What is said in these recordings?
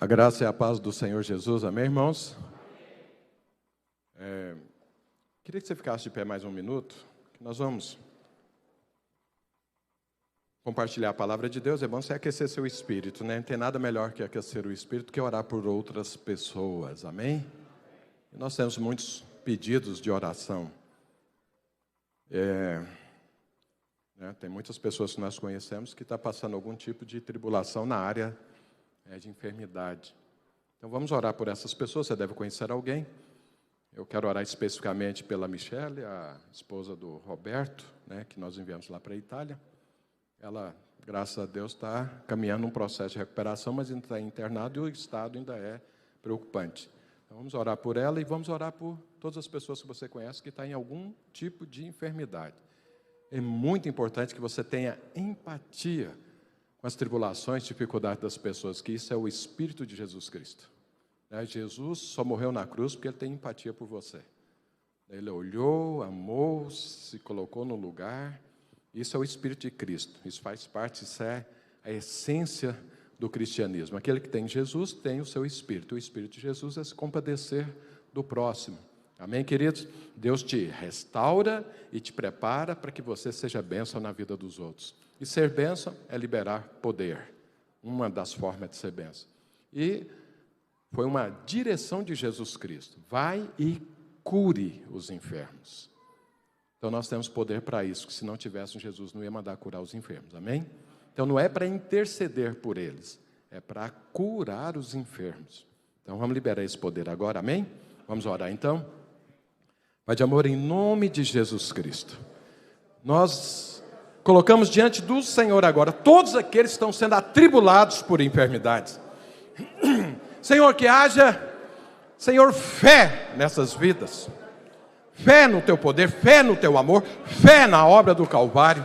A graça e a paz do Senhor Jesus, amém, irmãos? Queria que você ficasse de pé mais um minuto, que nós vamos compartilhar a palavra de Deus. É bom você aquecer seu espírito, né? Não tem nada melhor que aquecer o espírito que orar por outras pessoas, amém? E nós temos muitos pedidos de oração. Tem muitas pessoas que nós conhecemos que estão passando algum tipo de tribulação na área de enfermidade. Então vamos orar por essas pessoas. Você deve conhecer alguém. Eu quero orar especificamente pela Michele, a esposa do Roberto, né, que nós enviamos lá para a Itália. Ela, graças a Deus, está caminhando um processo de recuperação, mas ainda está internada e o estado ainda é preocupante. Então vamos orar por ela e vamos orar por todas as pessoas que você conhece que estão em algum tipo de enfermidade. É muito importante que você tenha empatia com as tribulações, dificuldades das pessoas, que isso é o Espírito de Jesus Cristo. Jesus só morreu na cruz porque Ele tem empatia por você. Ele olhou, amou, se colocou no lugar. Isso é o Espírito de Cristo. Isso faz parte, isso é a essência do cristianismo. Aquele que tem Jesus tem o seu Espírito. O Espírito de Jesus é se compadecer do próximo. Amém, queridos? Deus te restaura e te prepara para que você seja bênção na vida dos outros. E ser bênção é liberar poder. Uma das formas de ser bênção. E foi uma direção de Jesus Cristo. Vai e cure os enfermos. Então nós temos poder para isso, que se não tivéssemos Jesus, não ia mandar curar os enfermos. Amém? Então não é para interceder por eles, é para curar os enfermos. Então vamos liberar esse poder agora, amém? Vamos orar então? Pai de amor, em nome de Jesus Cristo, nós colocamos diante do Senhor agora todos aqueles que estão sendo atribulados por enfermidades. Senhor, que haja, Senhor, fé nessas vidas, fé no Teu poder, fé no Teu amor, fé na obra do Calvário,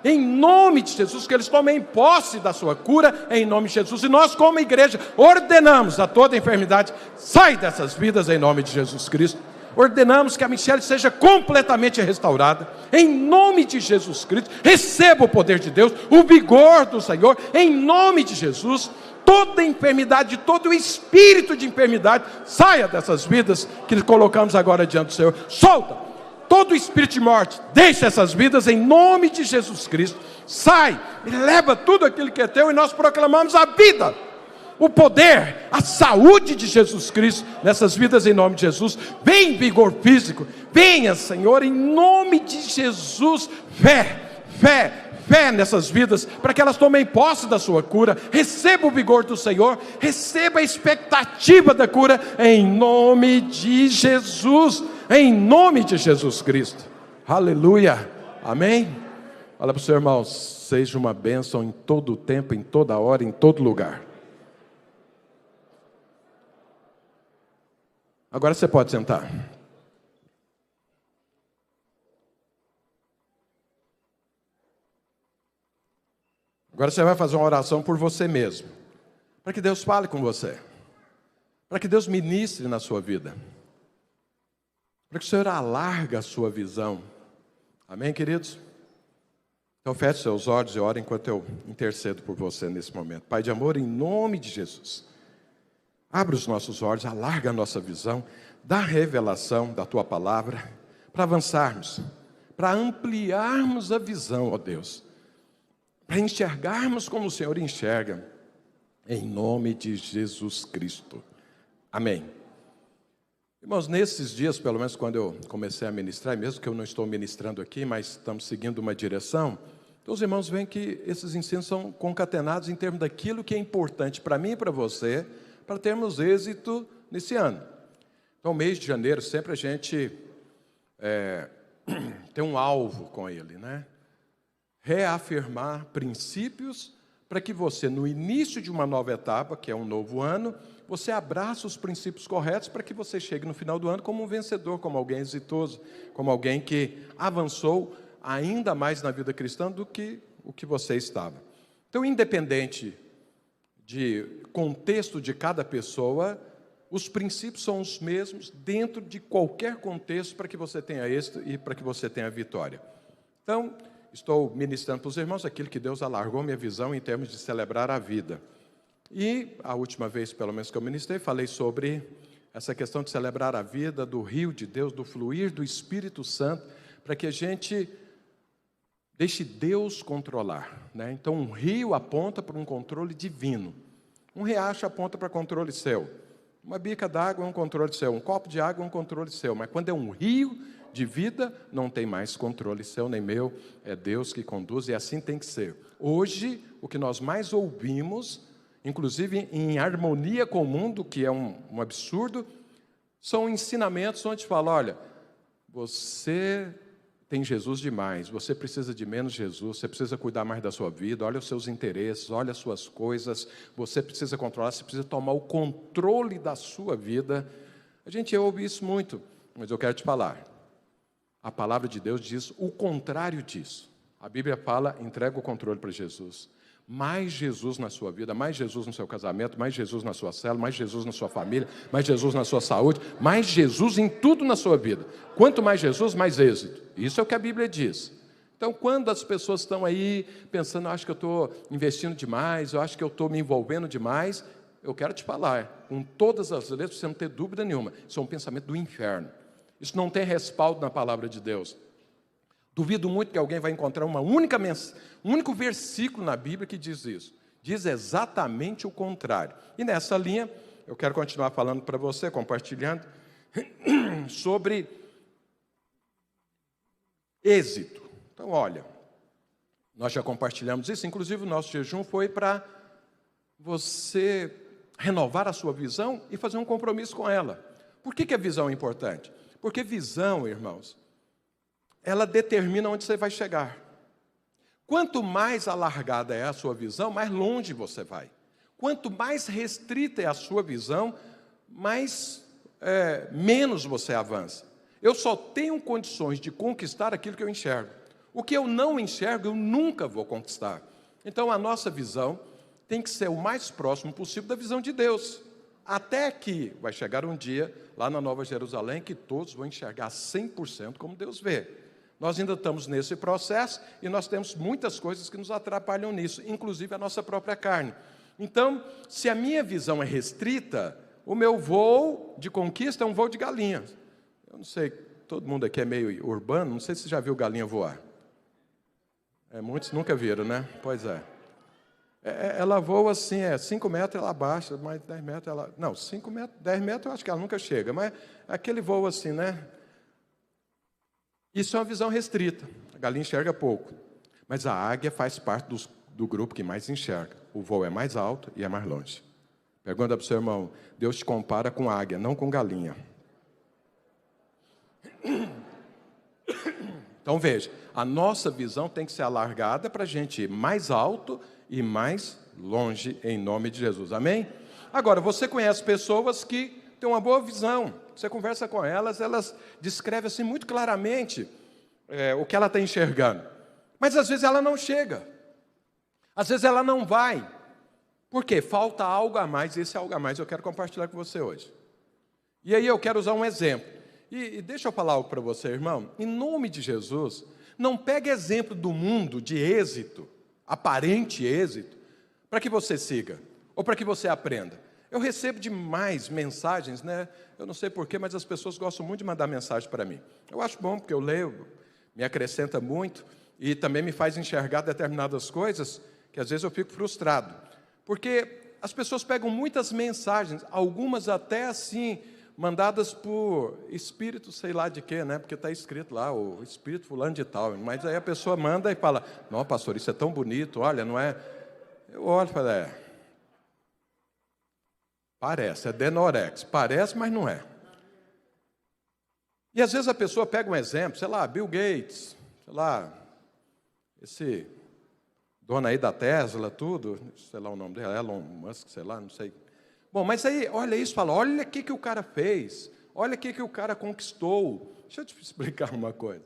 em nome de Jesus, que eles tomem posse da sua cura, em nome de Jesus, e nós como igreja ordenamos a toda enfermidade, sai dessas vidas em nome de Jesus Cristo. Ordenamos que a Michele seja completamente restaurada, em nome de Jesus Cristo. Receba o poder de Deus, o vigor do Senhor, em nome de Jesus. Toda enfermidade, todo o espírito de enfermidade, saia dessas vidas que colocamos agora diante do Senhor. Solta todo o espírito de morte, deixa essas vidas em nome de Jesus Cristo. Sai e leva tudo aquilo que é teu e nós proclamamos a vida, o poder, a saúde de Jesus Cristo nessas vidas em nome de Jesus. Vem vigor físico, venha, Senhor, em nome de Jesus. Fé nessas vidas, para que elas tomem posse da sua cura. Receba o vigor do Senhor, receba a expectativa da cura, em nome de Jesus, em nome de Jesus Cristo. Aleluia, amém? Fala para o seu irmão, seja uma bênção em todo o tempo, em toda hora, em todo lugar. Agora você pode sentar. Agora você vai fazer uma oração por você mesmo, para que Deus fale com você, para que Deus ministre na sua vida, para que o Senhor alargue a sua visão. Amém, queridos? Então feche seus olhos e ore enquanto eu intercedo por você nesse momento. Pai de amor, em nome de Jesus, abre os nossos olhos, alarga a nossa visão, dá revelação da Tua palavra, para avançarmos, para ampliarmos a visão, ó Deus, para enxergarmos como o Senhor enxerga, em nome de Jesus Cristo. Amém. Irmãos, nesses dias, pelo menos quando eu comecei a ministrar, mesmo que eu não estou ministrando aqui, mas estamos seguindo uma direção, então os irmãos veem que esses ensinos são concatenados em termos daquilo que é importante para mim e para você, para termos êxito nesse ano. Então, mês de janeiro, sempre a gente tem um alvo com ele, né? Reafirmar princípios para que você, no início de uma nova etapa, que é um novo ano, você abraça os princípios corretos para que você chegue no final do ano como um vencedor, como alguém exitoso, como alguém que avançou ainda mais na vida cristã do que o que você estava. Então, independente de contexto de cada pessoa, os princípios são os mesmos dentro de qualquer contexto para que você tenha êxito e para que você tenha vitória. Então, estou ministrando para os irmãos aquilo que Deus alargou minha visão em termos de celebrar a vida. E a última vez, pelo menos que eu ministrei, falei sobre essa questão de celebrar a vida, do rio de Deus, do fluir do Espírito Santo, para que a gente deixe Deus controlar, né? Então, um rio aponta para um controle divino. Um riacho aponta para controle seu. Uma bica d'água é um controle seu. Um copo de água é um controle seu. Mas quando é um rio de vida, não tem mais controle seu nem meu. É Deus que conduz e assim tem que ser. Hoje, o que nós mais ouvimos, inclusive em harmonia com o mundo, que é um absurdo, são ensinamentos onde fala, olha, você tem Jesus demais, você precisa de menos Jesus, você precisa cuidar mais da sua vida, olha os seus interesses, olha as suas coisas, você precisa controlar, você precisa tomar o controle da sua vida. A gente ouve isso muito, mas eu quero te falar, a palavra de Deus diz o contrário disso. A Bíblia fala, entrega o controle para Jesus. Mais Jesus na sua vida, mais Jesus no seu casamento, mais Jesus na sua célula, mais Jesus na sua família, mais Jesus na sua saúde, mais Jesus em tudo na sua vida. Quanto mais Jesus, mais êxito. Isso é o que a Bíblia diz. Então, quando as pessoas estão aí pensando, acho que eu estou investindo demais, eu acho que eu estou me envolvendo demais, eu quero te falar, com todas as letras, você não ter dúvida nenhuma, isso é um pensamento do inferno. Isso não tem respaldo na palavra de Deus. Duvido muito que alguém vai encontrar um único versículo na Bíblia que diz isso. Diz exatamente o contrário. E nessa linha, eu quero continuar falando para você, compartilhando, sobre êxito. Então, olha, nós já compartilhamos isso, inclusive o nosso jejum foi para você renovar a sua visão e fazer um compromisso com ela. Por que a visão é importante? Porque visão, irmãos, ela determina onde você vai chegar. Quanto mais alargada é a sua visão, mais longe você vai. Quanto mais restrita é a sua visão, menos você avança. Eu só tenho condições de conquistar aquilo que eu enxergo. O que eu não enxergo, eu nunca vou conquistar. Então, a nossa visão tem que ser o mais próximo possível da visão de Deus. Até que vai chegar um dia, lá na Nova Jerusalém, que todos vão enxergar 100% como Deus vê. Nós ainda estamos nesse processo e nós temos muitas coisas que nos atrapalham nisso, inclusive a nossa própria carne. Então, se a minha visão é restrita, o meu voo de conquista é um voo de galinha. Eu não sei, todo mundo aqui é meio urbano, não sei se você já viu galinha voar. Muitos nunca viram, né? Pois é. Ela voa assim, 5 metros ela abaixa, mais 10 metros ela... Não, 5 metros, 10 metros eu acho que ela nunca chega, mas aquele voo assim, né? Isso é uma visão restrita, a galinha enxerga pouco. Mas a águia faz parte do grupo que mais enxerga. O voo é mais alto e é mais longe. Pergunta para o seu irmão, Deus te compara com águia, não com galinha. Então veja, a nossa visão tem que ser alargada para a gente ir mais alto e mais longe em nome de Jesus. Amém? Agora, você conhece pessoas que têm uma boa visão. Você conversa com elas, elas descrevem assim muito claramente o que ela está enxergando. Mas às vezes ela não chega. Às vezes ela não vai. Por quê? Falta algo a mais. Esse algo a mais eu quero compartilhar com você hoje. E aí eu quero usar um exemplo. E deixa eu falar algo para você, irmão. Em nome de Jesus, não pegue exemplo do mundo de êxito, aparente êxito, para que você siga, ou para que você aprenda. Eu recebo demais mensagens, né? Eu não sei porquê, mas as pessoas gostam muito de mandar mensagem para mim. Eu acho bom, porque eu leio, me acrescenta muito, e também me faz enxergar determinadas coisas, que às vezes eu fico frustrado. Porque as pessoas pegam muitas mensagens, algumas até assim, mandadas por espírito, sei lá de quê, né? Porque está escrito lá, o espírito fulano de tal. Mas aí a pessoa manda e fala, não, pastor, isso é tão bonito, olha, não é... Eu olho e falo, parece, é Denorex, parece, mas não é. E às vezes a pessoa pega um exemplo, sei lá, Bill Gates, sei lá, esse dono aí da Tesla, tudo, sei lá o nome dele, Elon Musk, sei lá, não sei. Bom, mas aí, olha isso, fala, olha o que o cara fez, olha o que o cara conquistou. Deixa eu te explicar uma coisa.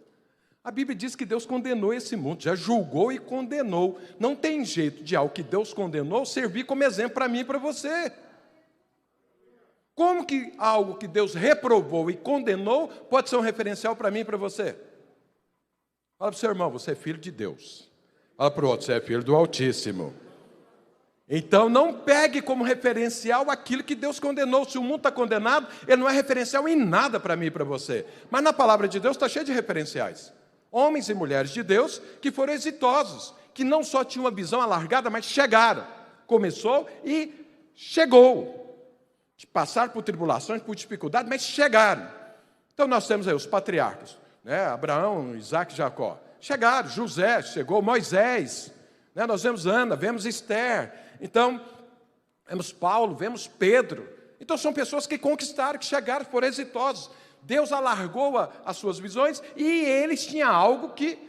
A Bíblia diz que Deus condenou esse mundo, já julgou e condenou. Não tem jeito de algo que Deus condenou servir como exemplo para mim e para você. Como que algo que Deus reprovou e condenou pode ser um referencial para mim e para você? Fala para o seu irmão, você é filho de Deus. Fala para o outro, você é filho do Altíssimo. Então, não pegue como referencial aquilo que Deus condenou. Se o mundo está condenado, ele não é referencial em nada para mim e para você. Mas na palavra de Deus está cheio de referenciais. Homens e mulheres de Deus que foram exitosos, que não só tinham uma visão alargada, mas chegaram. Começou e chegou. De passar por tribulações, por dificuldades, mas chegaram. Então, nós temos aí os patriarcas, né? Abraão, Isaac e Jacó. Chegaram, José chegou, Moisés. Né? Nós vemos Ana, vemos Esther. Então, vemos Paulo, vemos Pedro. Então, são pessoas que conquistaram, que chegaram, foram exitosos. Deus alargou as suas visões e eles tinham algo que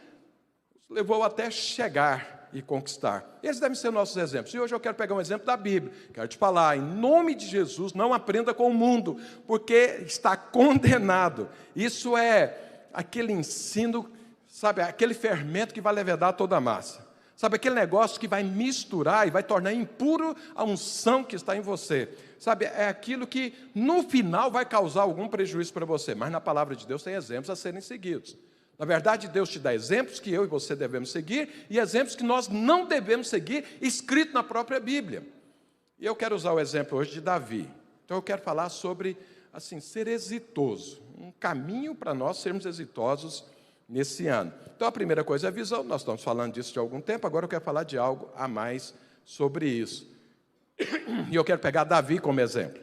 os levou até chegar e conquistar. Esses devem ser nossos exemplos. E hoje eu quero pegar um exemplo da Bíblia. Quero te falar, em nome de Jesus, não aprenda com o mundo, porque está condenado. Isso é aquele ensino, sabe, aquele fermento que vai levedar toda a massa. Sabe, aquele negócio que vai misturar e vai tornar impuro a unção que está em você. Sabe, é aquilo que no final vai causar algum prejuízo para você. Mas na palavra de Deus tem exemplos a serem seguidos. Na verdade, Deus te dá exemplos que eu e você devemos seguir e exemplos que nós não devemos seguir, escrito na própria Bíblia. E eu quero usar o exemplo hoje de Davi. Então eu quero falar sobre, assim, ser exitoso. Um caminho para nós sermos exitosos nesse ano. Então a primeira coisa é a visão. Nós estamos falando disso de algum tempo, agora eu quero falar de algo a mais sobre isso. E eu quero pegar Davi como exemplo.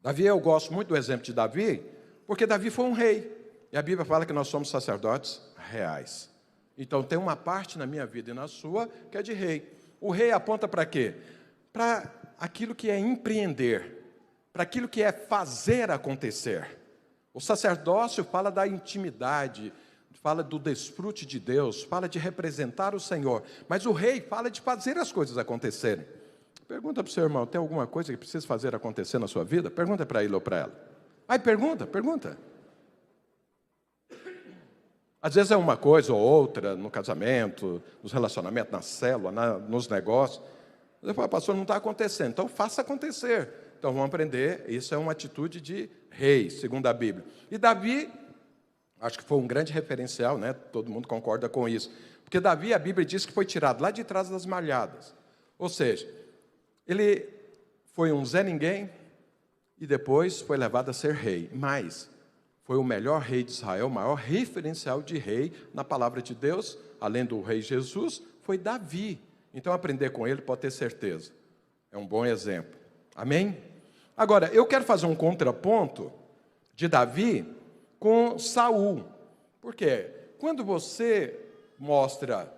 Davi, eu gosto muito do exemplo de Davi, porque Davi foi um rei. E a Bíblia fala que nós somos sacerdotes reais. Então, tem uma parte na minha vida e na sua que é de rei. O rei aponta para quê? Para aquilo que é empreender, para aquilo que é fazer acontecer. O sacerdócio fala da intimidade, fala do desfrute de Deus, fala de representar o Senhor. Mas o rei fala de fazer as coisas acontecerem. Pergunta para o seu irmão, tem alguma coisa que precisa fazer acontecer na sua vida? Pergunta para ele ou para ela. Aí pergunta. Às vezes é uma coisa ou outra, no casamento, nos relacionamentos, na célula, nos negócios. Você fala, pastor, não está acontecendo. Então, faça acontecer. Então, vamos aprender. Isso é uma atitude de rei, segundo a Bíblia. E Davi, acho que foi um grande referencial, né? Todo mundo concorda com isso. Porque Davi, a Bíblia diz que foi tirado lá de trás das malhadas. Ou seja, ele foi um Zé Ninguém e depois foi levado a ser rei. Mas foi o melhor rei de Israel, o maior referencial de rei na palavra de Deus, além do rei Jesus, foi Davi. Então, aprender com ele pode ter certeza. É um bom exemplo. Amém? Agora, eu quero fazer um contraponto de Davi com Saul. Por quê? Quando você mostra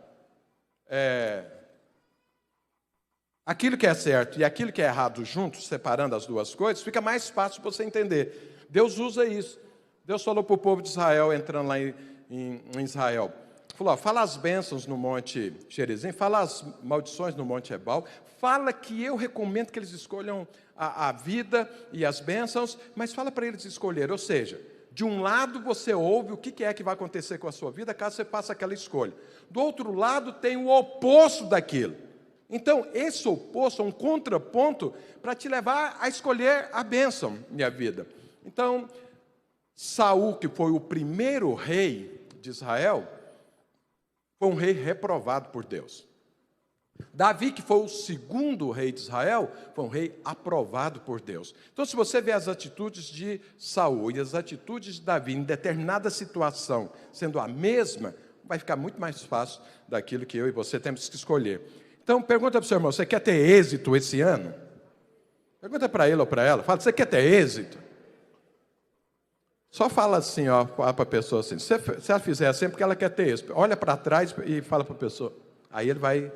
aquilo que é certo e aquilo que é errado juntos, separando as duas coisas, fica mais fácil você entender. Deus usa isso. Deus falou para o povo de Israel, entrando lá em Israel, falou, ó, fala as bênçãos no monte Gerizim, fala as maldições no monte Ebal, fala que eu recomendo que eles escolham a vida e as bênçãos, mas fala para eles escolher, ou seja, de um lado você ouve o que é que vai acontecer com a sua vida, caso você faça aquela escolha. Do outro lado tem o oposto daquilo. Então, esse oposto é um contraponto para te levar a escolher a bênção, minha vida. Então, Saul, que foi o primeiro rei de Israel, foi um rei reprovado por Deus. Davi, que foi o segundo rei de Israel, foi um rei aprovado por Deus. Então, se você vê as atitudes de Saul e as atitudes de Davi em determinada situação sendo a mesma, vai ficar muito mais fácil daquilo que eu e você temos que escolher. Então, pergunta para o seu irmão, você quer ter êxito esse ano? Pergunta para ele ou para ela, fala, você quer ter êxito? Só fala assim, ó, para a pessoa assim, se ela fizer assim, porque ela quer ter êxito. Olha para trás e fala para a pessoa. Aí ele vai...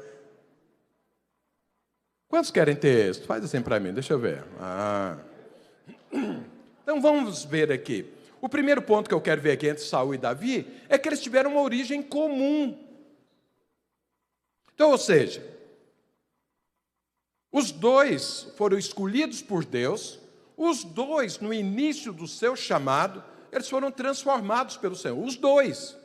Quantos querem ter êxito? Faz assim para mim, deixa eu ver. Então vamos ver aqui. O primeiro ponto que eu quero ver aqui entre Saul e Davi é que eles tiveram uma origem comum. Então, ou seja, os dois foram escolhidos por Deus, os dois, no início do seu chamado, eles foram transformados pelo Senhor, os dois.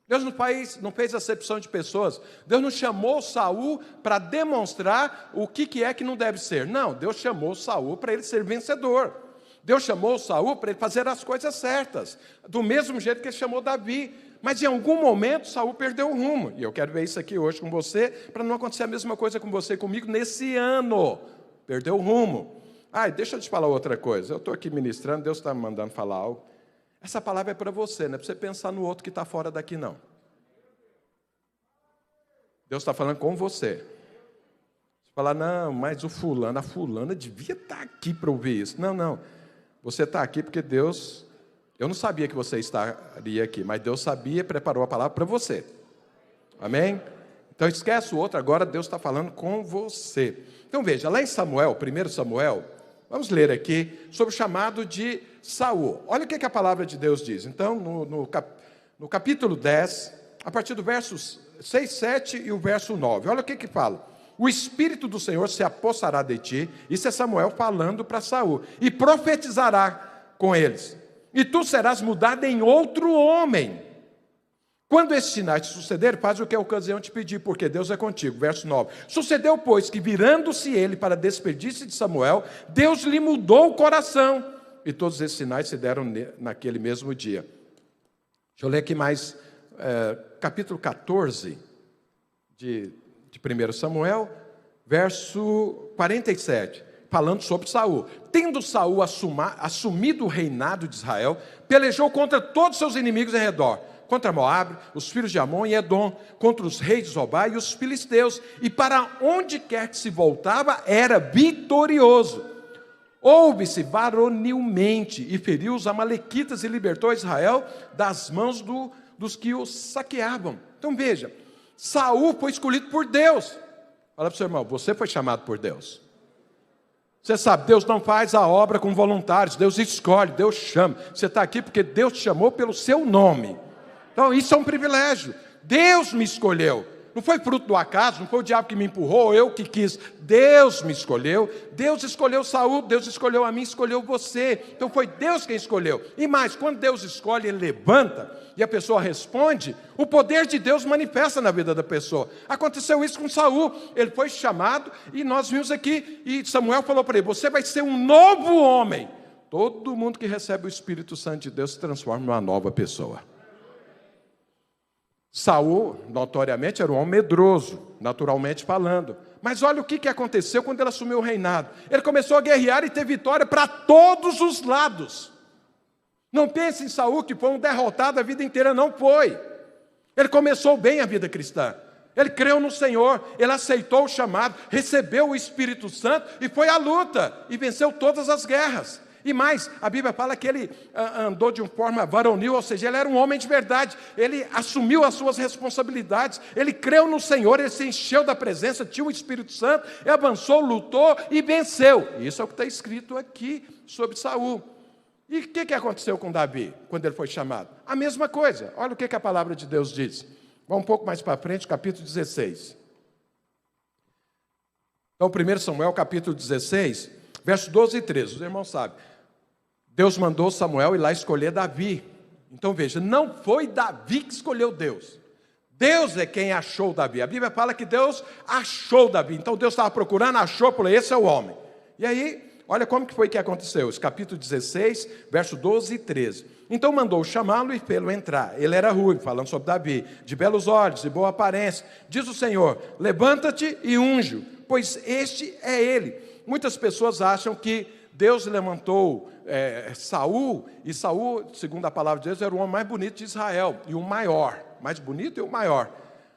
Deus não fez acepção de pessoas. Deus não chamou Saul para demonstrar o que é que não deve ser. Não, Deus chamou Saul para ele ser vencedor. Deus chamou Saul para ele fazer as coisas certas, do mesmo jeito que ele chamou Davi. Mas em algum momento Saul perdeu o rumo. E eu quero ver isso aqui hoje com você, para não acontecer a mesma coisa com você e comigo nesse ano. Perdeu o rumo. Deixa eu te falar outra coisa. Eu estou aqui ministrando, Deus está me mandando falar algo. Essa palavra é para você, não é para você pensar no outro que está fora daqui, não. Deus está falando com você. Você fala, não, mas a fulana devia estar aqui para ouvir isso. Não. Você está aqui porque Deus... Eu não sabia que você estaria aqui, mas Deus sabia e preparou a palavra para você. Amém? Então esquece o outro, agora Deus está falando com você. Então veja, lá em Samuel, 1 Samuel, vamos ler aqui sobre o chamado de Saul. Olha o que a palavra de Deus diz. Então, no capítulo 10, a partir do versos 6, 7 e o verso 9. Olha o que fala. O Espírito do Senhor se apossará de ti, isso é Samuel falando para Saul, e profetizará com eles. E tu serás mudado em outro homem. Quando esses sinais te sucederem, faz o que a ocasião te pedir, porque Deus é contigo. Verso 9. Sucedeu, pois, que virando-se ele para despedir-se de Samuel, Deus lhe mudou o coração. E todos esses sinais se deram naquele mesmo dia. Deixa eu ler aqui mais, capítulo 14 de 1 Samuel, verso 47. Falando sobre Saul. Tendo Saul assumido o reinado de Israel, pelejou contra todos os seus inimigos em redor, contra Moabe, os filhos de Amon e Edom, contra os reis de Zobá e os filisteus, e para onde quer que se voltava, era vitorioso. Houve-se varonilmente, e feriu os amalequitas e libertou Israel das mãos dos que os saqueavam. Então veja, Saul foi escolhido por Deus. Fala para o seu irmão, você foi chamado por Deus. Você sabe, Deus não faz a obra com voluntários, Deus escolhe, Deus chama. Você está aqui porque Deus te chamou pelo seu nome. Então isso é um privilégio. Deus me escolheu. Não foi fruto do acaso, não foi o diabo que me empurrou, eu que quis. Deus me escolheu. Deus escolheu Saul, Deus escolheu a mim, escolheu você. Então foi Deus quem escolheu. E mais, quando Deus escolhe, Ele levanta e a pessoa responde, o poder de Deus manifesta na vida da pessoa. Aconteceu isso com Saul. Ele foi chamado e nós vimos aqui, e Samuel falou para ele, você vai ser um novo homem. Todo mundo que recebe o Espírito Santo de Deus se transforma numa nova pessoa. Saul, notoriamente, era um homem medroso, naturalmente falando. Mas olha o que aconteceu quando ele assumiu o reinado. Ele começou a guerrear e ter vitória para todos os lados. Não pense em Saul que foi um derrotado a vida inteira, não foi. Ele começou bem a vida cristã. Ele creu no Senhor, ele aceitou o chamado, recebeu o Espírito Santo e foi à luta e venceu todas as guerras. E mais, a Bíblia fala que ele andou de uma forma varonil, ou seja, ele era um homem de verdade, ele assumiu as suas responsabilidades, ele creu no Senhor, ele se encheu da presença, tinha o Espírito Santo, ele avançou, lutou e venceu. Isso é o que está escrito aqui sobre Saul. E o que aconteceu com Davi, quando ele foi chamado? A mesma coisa, olha o que a palavra de Deus diz. Vamos um pouco mais para frente, capítulo 16. Então, 1 Samuel, capítulo 16, verso 12 e 13, os irmãos sabem. Deus mandou Samuel ir lá escolher Davi. Então veja, não foi Davi que escolheu Deus. Deus é quem achou Davi. A Bíblia fala que Deus achou Davi. Então Deus estava procurando, achou, falou, esse é o homem. E aí, olha como que foi que aconteceu. Esse capítulo 16, verso 12 e 13. Então mandou chamá-lo e fê-lo entrar. Ele era ruivo, falando sobre Davi, de belos olhos, de boa aparência. Diz o Senhor, levanta-te e unge-o, pois este é ele. Muitas pessoas acham que Deus levantou Saul, e Saul, segundo a palavra de Deus, era o homem mais bonito de Israel, e o maior, mais bonito e o maior,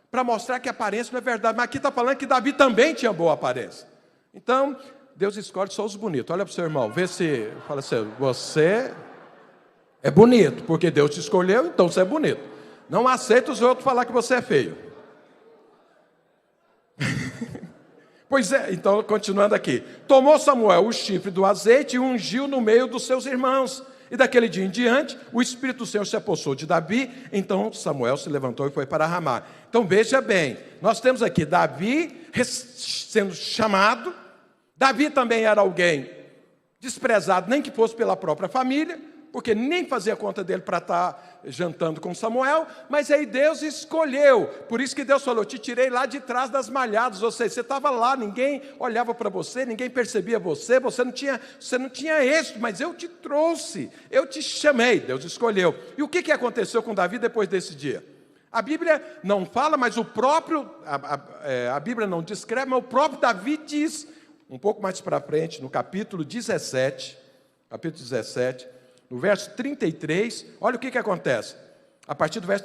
para mostrar que a aparência não é verdade, mas aqui está falando que Davi também tinha boa aparência. Então, Deus escolhe só os bonitos. Olha para o seu irmão, vê se, fala assim, você é bonito, porque Deus te escolheu, então você é bonito. Não aceita os outros falar que você é feio. Pois é, então, continuando aqui. Tomou Samuel o chifre do azeite e ungiu no meio dos seus irmãos. E daquele dia em diante, o Espírito do Senhor se apossou de Davi. Então Samuel se levantou e foi para Ramá. Então veja bem, nós temos aqui Davi sendo chamado. Davi também era alguém desprezado, nem que fosse pela própria família, porque nem fazia conta dele para estar jantando com Samuel, mas aí Deus escolheu. Por isso que Deus falou, te tirei lá de trás das malhadas. Ou seja, você estava lá, ninguém olhava para você, ninguém percebia você não tinha êxito, mas eu te trouxe, eu te chamei, Deus escolheu. E o que aconteceu com Davi depois desse dia? A Bíblia não fala, mas a Bíblia não descreve, mas o próprio Davi diz, um pouco mais para frente, no capítulo 17, no verso 33, olha o que acontece, a partir do verso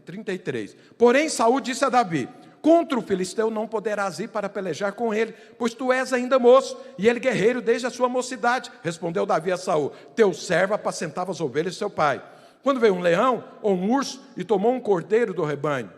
33. Porém, Saul disse a Davi, contra o filisteu não poderás ir para pelejar com ele, pois tu és ainda moço, e ele guerreiro desde a sua mocidade. Respondeu Davi a Saul, teu servo apacentava as ovelhas de seu pai. Quando veio um leão ou um urso e tomou um cordeiro do rebanho,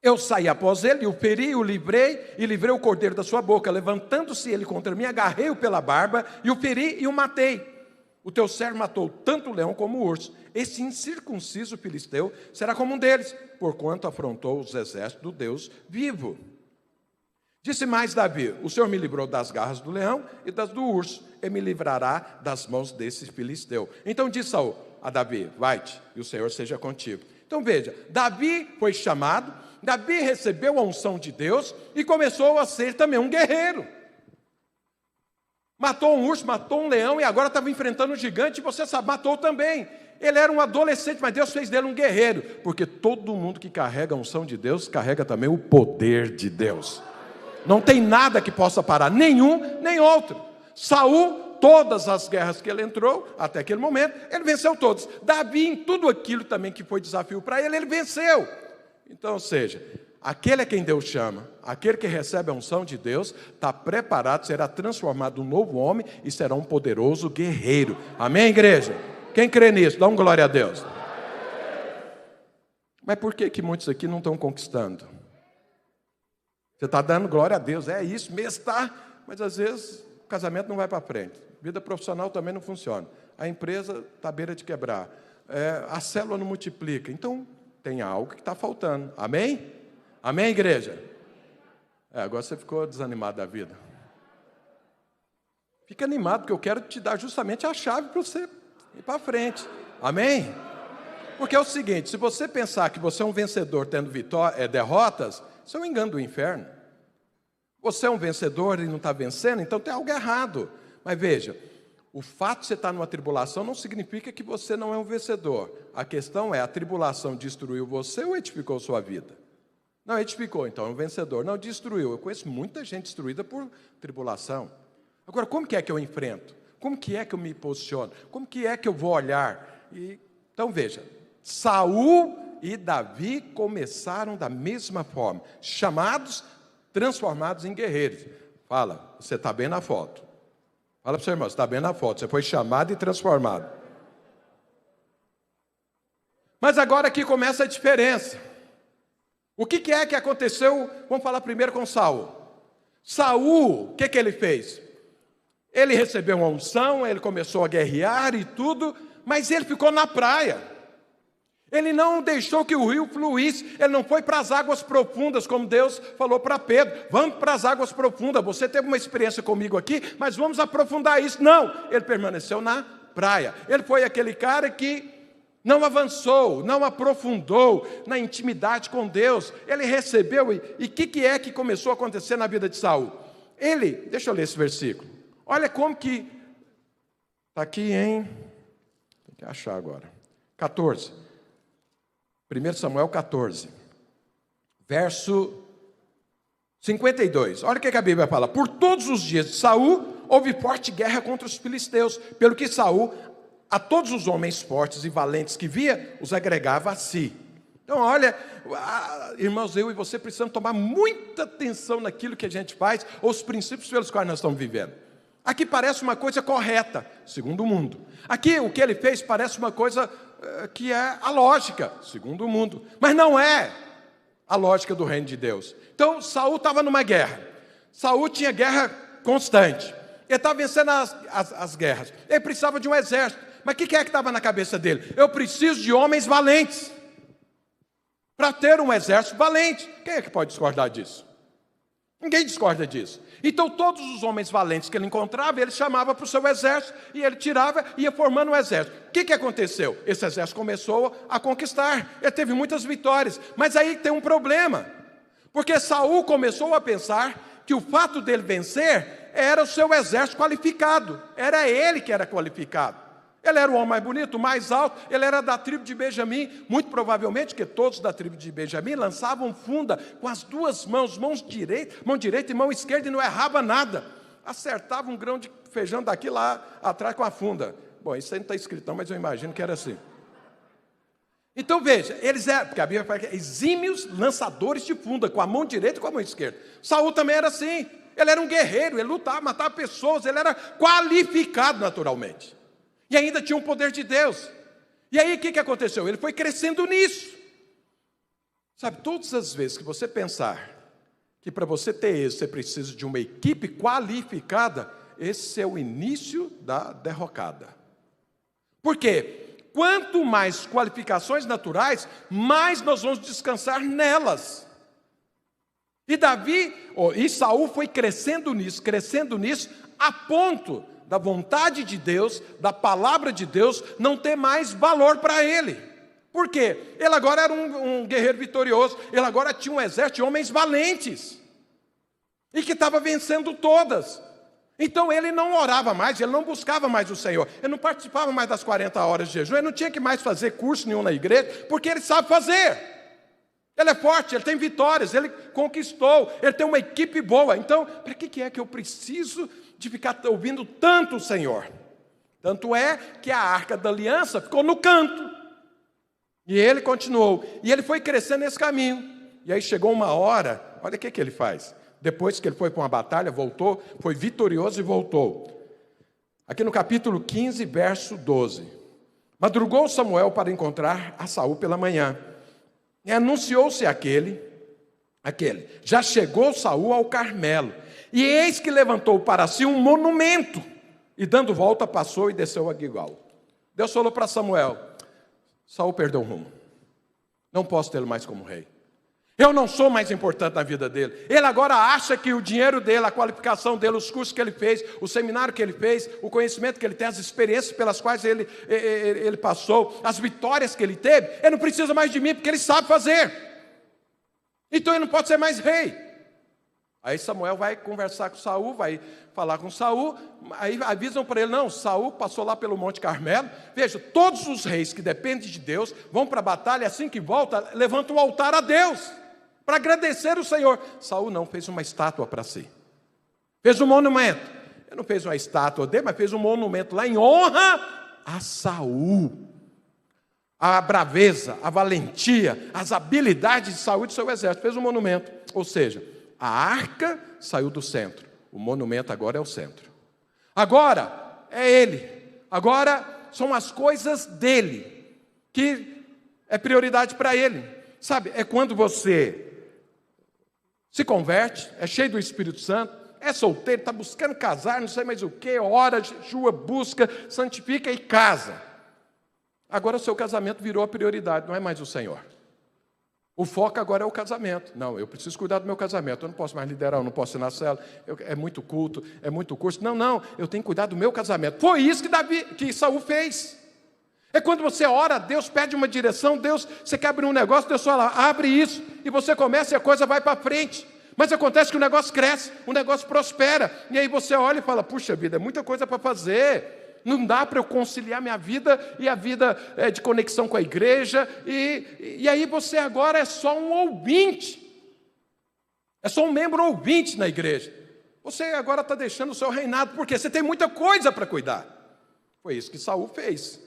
eu saí após ele, e o feri, o livrei, e livrei o cordeiro da sua boca. Levantando-se ele contra mim, agarrei-o pela barba, e o feri e o matei. O teu servo matou tanto o leão como o urso. Esse incircunciso filisteu será como um deles, porquanto afrontou os exércitos do Deus vivo. Disse mais Davi, o Senhor me livrou das garras do leão e das do urso, e me livrará das mãos desse filisteu. Então disse Saul a Davi, vai-te, e o Senhor seja contigo. Então veja, Davi foi chamado, Davi recebeu a unção de Deus, e começou a ser também um guerreiro. Matou um urso, matou um leão, e agora estava enfrentando um gigante, e você sabe, matou também. Ele era um adolescente, mas Deus fez dele um guerreiro, porque todo mundo que carrega a unção de Deus, carrega também o poder de Deus. Não tem nada que possa parar, nenhum, nem outro. Saul, todas as guerras que ele entrou, até aquele momento, ele venceu todas. Davi, em tudo aquilo também que foi desafio para ele, ele venceu. Então, ou seja, aquele a quem Deus chama, aquele que recebe a unção de Deus, está preparado, será transformado num novo homem e será um poderoso guerreiro. Amém, igreja? Quem crê nisso? Dá um glória a Deus. Mas por que muitos aqui não estão conquistando? Você está dando glória a Deus, é isso mesmo, está, mas às vezes o casamento não vai para frente, vida profissional também não funciona, a empresa está à beira de quebrar, a célula não multiplica, então tem algo que está faltando. Amém? Amém, igreja? Agora você ficou desanimado da vida. Fica animado, porque eu quero te dar justamente a chave para você ir para frente. Amém? Porque é o seguinte, se você pensar que você é um vencedor tendo derrotas, isso é um engano do inferno. Você é um vencedor e não está vencendo, então tem algo errado. Mas veja, o fato de você estar numa tribulação não significa que você não é um vencedor. A questão é, a tribulação destruiu você ou edificou sua vida? Não, edificou, então é um vencedor. Não, destruiu. Eu conheço muita gente destruída por tribulação. Agora, como que é que eu enfrento? Como que é que eu me posiciono? Como que é que eu vou olhar? Então veja, Saul e Davi começaram da mesma forma, chamados, transformados em guerreiros. Fala, você está bem na foto. Fala para o seu irmão, você está bem na foto, você foi chamado e transformado. Mas agora aqui começa a diferença. O que é que aconteceu? Vamos falar primeiro com Saul. Saul, o que ele fez? Ele recebeu uma unção, ele começou a guerrear e tudo, mas ele ficou na praia. Ele não deixou que o rio fluísse, ele não foi para as águas profundas, como Deus falou para Pedro, vamos para as águas profundas, você teve uma experiência comigo aqui, mas vamos aprofundar isso. Não, ele permaneceu na praia. Ele foi aquele cara que não avançou, não aprofundou na intimidade com Deus. Ele recebeu, e o que é que começou a acontecer na vida de Saul? Deixa eu ler esse versículo. Olha como que, está aqui tem que achar agora, 14, 1 Samuel 14, verso 52, olha o que a Bíblia fala, por todos os dias de Saul, houve forte guerra contra os filisteus, pelo que Saul, a todos os homens fortes e valentes que via, os agregava a si. Então olha, irmãos, eu e você precisamos tomar muita atenção naquilo que a gente faz, ou os princípios pelos quais nós estamos vivendo. Aqui parece uma coisa correta, segundo o mundo. Aqui o que ele fez parece uma coisa que é a lógica, segundo o mundo. Mas não é a lógica do reino de Deus. Então Saul estava numa guerra. Saul tinha guerra constante. Ele estava vencendo as guerras. Ele precisava de um exército. Mas o que é que estava na cabeça dele? Eu preciso de homens valentes. Para ter um exército valente. Quem é que pode discordar disso? Ninguém discorda disso. Então todos os homens valentes que ele encontrava, ele chamava para o seu exército, e ele tirava e ia formando um exército. O que aconteceu? Esse exército começou a conquistar, ele teve muitas vitórias, mas aí tem um problema, porque Saul começou a pensar que o fato dele vencer era o seu exército qualificado, era ele que era qualificado. Ele era o homem mais bonito, mais alto, ele era da tribo de Benjamim, muito provavelmente, que todos da tribo de Benjamim lançavam funda com as duas mãos, mão direita e mão esquerda, e não errava nada. Acertava um grão de feijão daqui lá atrás com a funda. Bom, isso aí não está escrito não, mas eu imagino que era assim. Então veja, eles eram, porque a Bíblia fala que exímios lançadores de funda, com a mão direita e com a mão esquerda. Saul também era assim, ele era um guerreiro, ele lutava, matava pessoas, ele era qualificado naturalmente. E ainda tinha um poder de Deus. E aí o que aconteceu? Ele foi crescendo nisso. Sabe, todas as vezes que você pensar que para você ter êxito você precisa de uma equipe qualificada, esse é o início da derrocada. Por quê? Quanto mais qualificações naturais, mais nós vamos descansar nelas. E Saul foi crescendo nisso, a ponto da vontade de Deus, da palavra de Deus, não ter mais valor para ele. Por quê? Ele agora era um guerreiro vitorioso, ele agora tinha um exército de homens valentes, e que estava vencendo todas. Então ele não orava mais, ele não buscava mais o Senhor, ele não participava mais das 40 horas de jejum, ele não tinha que mais fazer curso nenhum na igreja, porque ele sabe fazer. Ele é forte, ele tem vitórias, ele conquistou, ele tem uma equipe boa. Então, para que é que eu preciso de ficar ouvindo tanto o Senhor? Tanto é que a arca da aliança ficou no canto. E ele continuou. E ele foi crescendo nesse caminho. E aí chegou uma hora, olha o que ele faz. Depois que ele foi para uma batalha, voltou, foi vitorioso e voltou. Aqui no capítulo 15, verso 12. Madrugou Samuel para encontrar a Saul pela manhã. E anunciou-se aquele. Já chegou Saul ao Carmelo. E eis que levantou para si um monumento, e dando volta passou e desceu a Gilgal. Deus falou para Samuel: Saul perdeu o rumo, não posso tê-lo mais como rei, eu não sou mais importante na vida dele. Ele agora acha que o dinheiro dele, a qualificação dele, os cursos que ele fez, o seminário que ele fez, o conhecimento que ele tem, as experiências pelas quais ele passou, as vitórias que ele teve, ele não precisa mais de mim, porque ele sabe fazer. Então ele não pode ser mais rei. Aí Samuel vai conversar com Saul, vai falar com Saul, aí avisam para ele: não, Saul passou lá pelo Monte Carmelo. Veja, todos os reis que dependem de Deus vão para a batalha, assim que volta, levantam um altar a Deus, para agradecer o Senhor. Saul não, fez uma estátua para si, fez um monumento. Ele não fez uma estátua dele, mas fez um monumento lá em honra a Saul. A braveza, a valentia, as habilidades de Saul e do seu exército, fez um monumento. Ou seja, a arca saiu do centro, o monumento agora é o centro. Agora é ele, agora são as coisas dele, que é prioridade para ele. Sabe, é quando você se converte, é cheio do Espírito Santo, é solteiro, está buscando casar, não sei mais o que, ora, jejua, busca, santifica e casa. Agora o seu casamento virou a prioridade, não é mais o Senhor. O foco agora é o casamento. Não, eu preciso cuidar do meu casamento, eu não posso mais liderar, eu não posso ir na cela, é muito culto, é muito curso. Não, eu tenho que cuidar do meu casamento. Foi isso que Saul fez. É quando você ora, Deus pede uma direção, Deus, você quer abrir um negócio, Deus fala: abre isso, e você começa e a coisa vai para frente. Mas acontece que o negócio cresce, o negócio prospera, e aí você olha e fala: puxa vida, é muita coisa para fazer. Não dá para eu conciliar minha vida e a vida de conexão com a igreja. E aí você agora é só um ouvinte. É só um membro ouvinte na igreja. Você agora está deixando o seu reinado, porque você tem muita coisa para cuidar. Foi isso que Saul fez.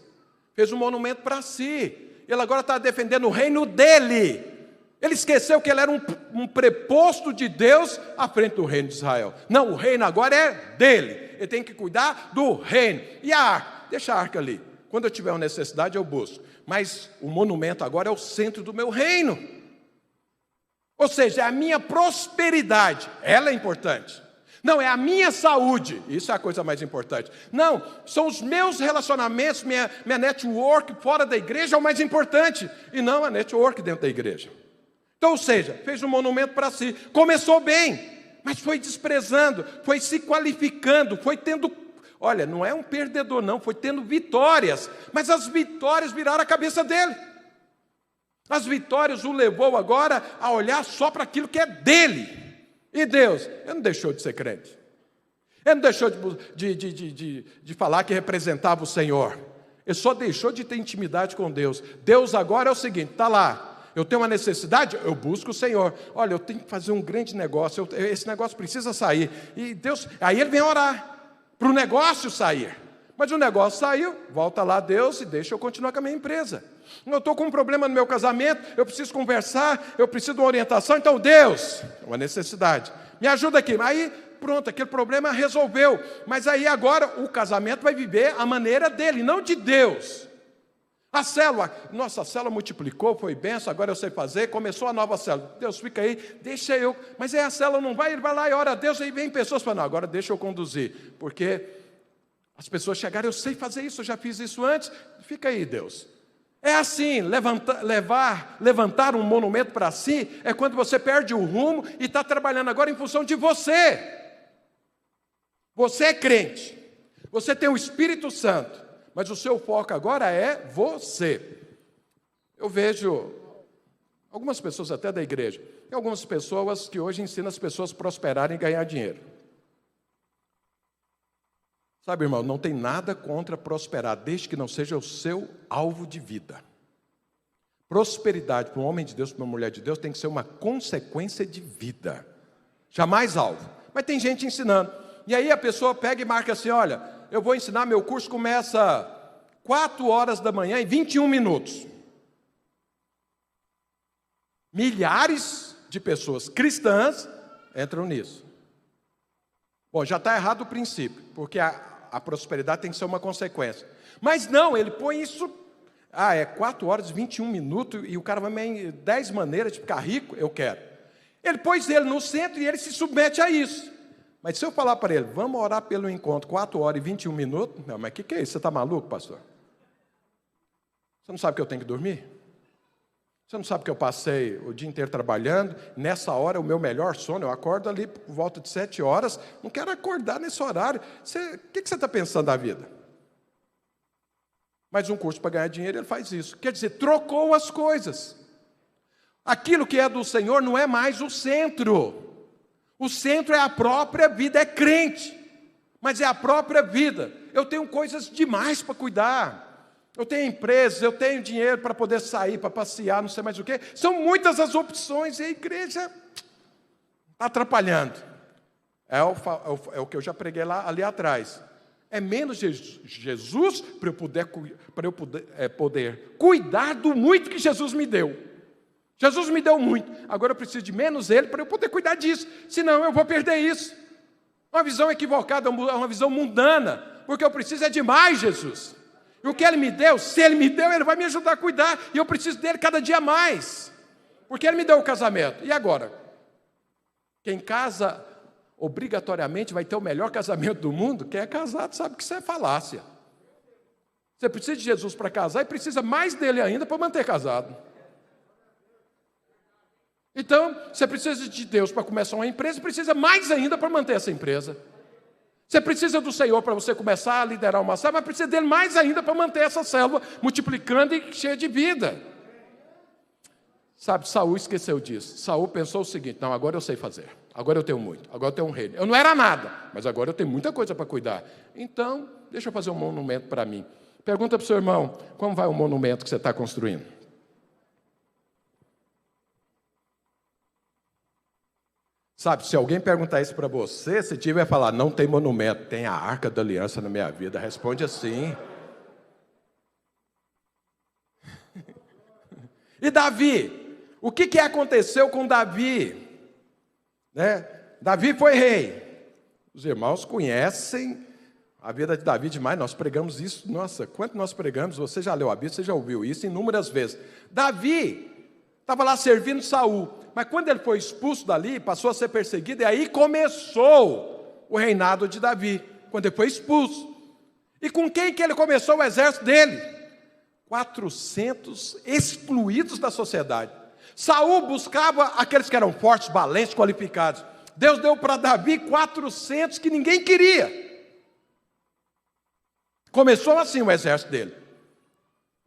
Fez um monumento para si. Ele agora está defendendo o reino dele. Ele esqueceu que ele era um preposto de Deus à frente do reino de Israel. Não, o reino agora é dele. Ele tem que cuidar do reino. E a arca? Deixa a arca ali. Quando eu tiver uma necessidade, eu busco. Mas o monumento agora é o centro do meu reino. Ou seja, é a minha prosperidade. Ela é importante. Não, é a minha saúde. Isso é a coisa mais importante. Não, são os meus relacionamentos, minha network fora da igreja é o mais importante. E não a network dentro da igreja. Então, ou seja, fez um monumento para si. Começou bem. mas foi desprezando, foi se qualificando, foi tendo, olha, não é um perdedor não, foi tendo vitórias, mas as vitórias viraram a cabeça dele. As vitórias o levou agora a olhar só para aquilo que é dele. E Deus, ele não deixou de ser crente. Ele não deixou de falar que representava o Senhor. Ele só deixou de ter intimidade com Deus. Deus agora é o seguinte, está lá. Eu tenho uma necessidade, eu busco o Senhor. Olha, eu tenho que fazer um grande negócio, esse negócio precisa sair. E Deus, aí ele vem orar para o negócio sair. Mas o negócio saiu, volta lá Deus e deixa eu continuar com a minha empresa. Eu estou com um problema no meu casamento, eu preciso conversar, eu preciso de uma orientação, então Deus, uma necessidade, me ajuda aqui. Aí pronto, aquele problema resolveu. Mas aí agora o casamento vai viver a maneira dele, não de Deus. A célula, nossa, a célula multiplicou, foi benção, agora eu sei fazer, começou a nova célula. Deus, fica aí, deixa eu. Mas aí a célula não vai, ele vai lá e ora a Deus, aí vem pessoas falando, não, agora deixa eu conduzir. Porque as pessoas chegaram, eu sei fazer isso, eu já fiz isso antes, fica aí, Deus. É assim, levantar um monumento para si, é quando você perde o rumo e está trabalhando agora em função de você. Você é crente, você tem o Espírito Santo, mas o seu foco agora é você. Eu vejo algumas pessoas até da igreja, tem algumas pessoas que hoje ensinam as pessoas a prosperarem e ganhar dinheiro. Sabe, irmão, não tem nada contra prosperar, desde que não seja o seu alvo de vida. Prosperidade para um homem de Deus, para uma mulher de Deus, tem que ser uma consequência de vida, jamais alvo. Mas tem gente ensinando, e aí a pessoa pega e marca assim, olha, eu vou ensinar, meu curso começa 4 horas da manhã e 21 minutos. Milhares de pessoas cristãs entram nisso. Bom, já está errado o princípio, porque a prosperidade tem que ser uma consequência. Mas não, ele põe isso, é 4 horas e 21 minutos, e o cara vai em 10 maneiras de ficar rico, eu quero. Ele pôs ele no centro e ele se submete a isso. Mas se eu falar para ele, vamos orar pelo encontro, 4 horas e 21 minutos, não, mas o que é isso? Você está maluco, pastor? Você não sabe que eu tenho que dormir? Você não sabe que eu passei o dia inteiro trabalhando, nessa hora é o meu melhor sono, eu acordo ali por volta de 7 horas, não quero acordar nesse horário. O que você está pensando da vida? Mas um curso para ganhar dinheiro, ele faz isso. Quer dizer, trocou as coisas. Aquilo que é do Senhor não é mais o centro. O centro é a própria vida, é crente, mas é a própria vida. Eu tenho coisas demais para cuidar. Eu tenho empresas, eu tenho dinheiro para poder sair, para passear, não sei mais o quê. São muitas as opções e a igreja está atrapalhando. É o que eu já preguei ali atrás. É menos Jesus para eu poder cuidar do muito que Jesus me deu. Jesus me deu muito, agora eu preciso de menos Ele para eu poder cuidar disso, senão eu vou perder isso. Uma visão equivocada, uma visão mundana, porque eu preciso é de mais Jesus. E o que Ele me deu, se Ele me deu, Ele vai me ajudar a cuidar, e eu preciso dEle cada dia mais, porque Ele me deu o casamento. E agora? Quem casa obrigatoriamente vai ter o melhor casamento do mundo? Quem é casado sabe que isso é falácia. Você precisa de Jesus para casar e precisa mais dEle ainda para manter casado. Então, você precisa de Deus para começar uma empresa, precisa mais ainda para manter essa empresa. Você precisa do Senhor para você começar a liderar uma célula, mas precisa dele mais ainda para manter essa célula multiplicando e cheia de vida. Sabe, Saul esqueceu disso. Saul pensou o seguinte, não, agora eu sei fazer, agora eu tenho muito, agora eu tenho um reino. Eu não era nada, mas agora eu tenho muita coisa para cuidar. Então, deixa eu fazer um monumento para mim. Pergunta para o seu irmão, como vai o monumento que você está construindo? Sabe, se alguém perguntar isso para você, você tiver que falar, não tem monumento, tem a Arca da Aliança na minha vida. Responde assim. E Davi? O que aconteceu com Davi? Davi foi rei. Os irmãos conhecem a vida de Davi demais, nós pregamos isso, nossa, quanto nós pregamos, você já leu a Bíblia, você já ouviu isso inúmeras vezes. Davi estava lá servindo Saul, mas quando ele foi expulso dali, passou a ser perseguido, e aí começou o reinado de Davi, quando ele foi expulso. E com quem que ele começou o exército dele? 400 excluídos da sociedade. Saul buscava aqueles que eram fortes, valentes, qualificados. Deus deu para Davi 400 que ninguém queria. Começou assim o exército dele.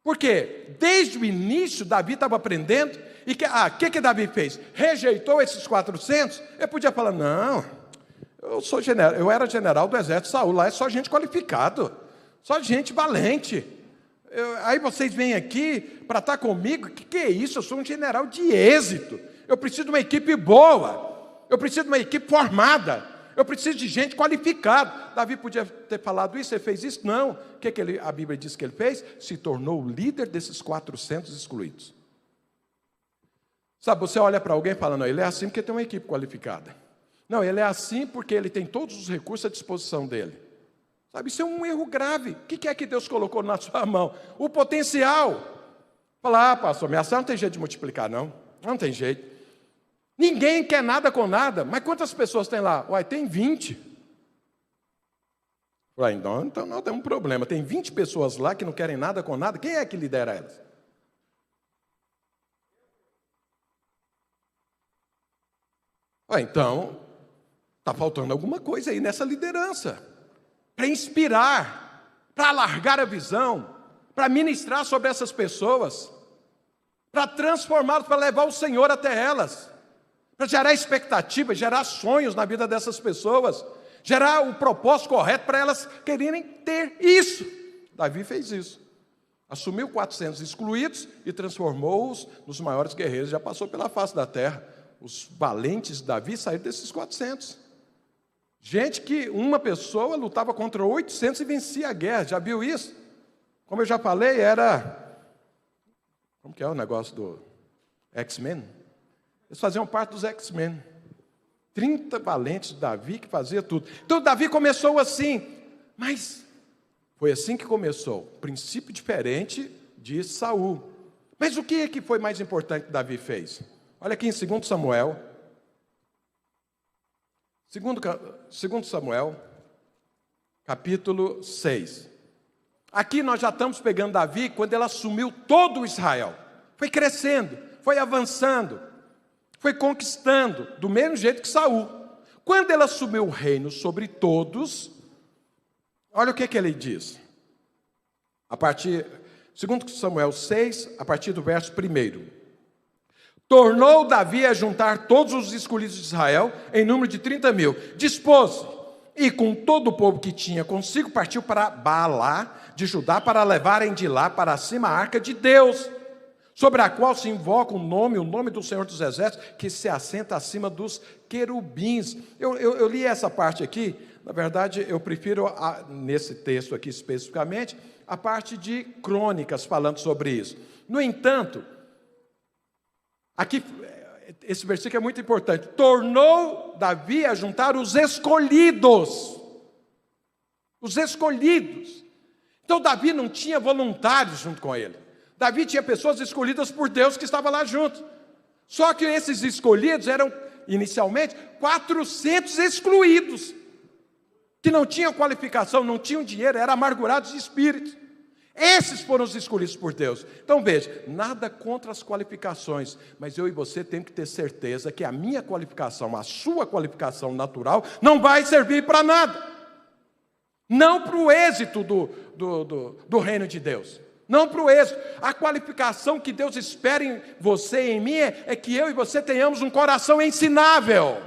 Por quê? Desde o início, Davi estava aprendendo. E que Davi fez? Rejeitou esses 400? Ele podia falar, não, eu era general do exército de Saul, lá é só gente qualificada, só gente valente. Aí vocês vêm aqui para estar comigo, que é isso? Eu sou um general de êxito. Eu preciso de uma equipe boa, eu preciso de uma equipe formada, eu preciso de gente qualificada. Davi podia ter falado isso, ele fez isso? Não. O que a Bíblia diz que ele fez? Se tornou o líder desses 400 excluídos. Sabe, você olha para alguém e fala, não, ele é assim porque tem uma equipe qualificada. Não, ele é assim porque ele tem todos os recursos à disposição dele. Sabe, isso é um erro grave. O que é que Deus colocou na sua mão? O potencial. Fala, pastor, minha ação não tem jeito de multiplicar, não. Não tem jeito. Ninguém quer nada com nada. Mas quantas pessoas tem lá? Uai, tem 20. Uai, então nós temos um problema. Tem 20 pessoas lá que não querem nada com nada. Quem é que lidera elas? Uai, então, está faltando alguma coisa aí nessa liderança. Para inspirar, para alargar a visão, para ministrar sobre essas pessoas, para transformá-las, para levar o Senhor até elas, para gerar expectativa, gerar sonhos na vida dessas pessoas, gerar o propósito correto para elas quererem ter isso. Davi fez isso. Assumiu 400 excluídos e transformou-os nos maiores guerreiros. Já passou pela face da terra. Os valentes de Davi saíram desses 400. Gente que uma pessoa lutava contra 800 e vencia a guerra. Já viu isso? Como eu já falei, era... Como que é o negócio do X-Men? Eles faziam parte dos X-Men. 30 valentes de Davi que fazia tudo. Então Davi começou assim. Mas foi assim que começou. Princípio diferente de Saul. Mas o que é que foi mais importante que Davi fez? Olha aqui em 2 Samuel. 2 Samuel, capítulo 6. Aqui nós já estamos pegando Davi quando ele assumiu todo o Israel. Foi crescendo, foi avançando, foi conquistando, do mesmo jeito que Saul. Quando ele assumiu o reino sobre todos, olha o que ele diz. A partir, 2 Samuel 6, a partir do verso 1. Tornou Davi a juntar todos os escolhidos de Israel, em número de 30.000. Dispôs, e com todo o povo que tinha consigo, partiu para Baalá de Judá, para levarem de lá para cima a arca de Deus, sobre a qual se invoca o nome do Senhor dos Exércitos, que se assenta acima dos querubins. Eu li essa parte aqui, na verdade, eu prefiro, nesse texto aqui especificamente, a parte de Crônicas, falando sobre isso. No entanto, aqui, esse versículo é muito importante. Tornou Davi a juntar os escolhidos. Os escolhidos. Então Davi não tinha voluntários junto com ele. Davi tinha pessoas escolhidas por Deus que estavam lá junto. Só que esses escolhidos eram, inicialmente, 400 excluídos. Que não tinham qualificação, não tinham dinheiro, eram amargurados de espírito. Esses foram os escolhidos por Deus. Então veja, nada contra as qualificações, mas eu e você temos que ter certeza que a minha qualificação, a sua qualificação natural, não vai servir para nada. Não para o êxito do reino de Deus. Não para o êxito. A qualificação que Deus espera em você e em mim é que eu e você tenhamos um coração ensinável.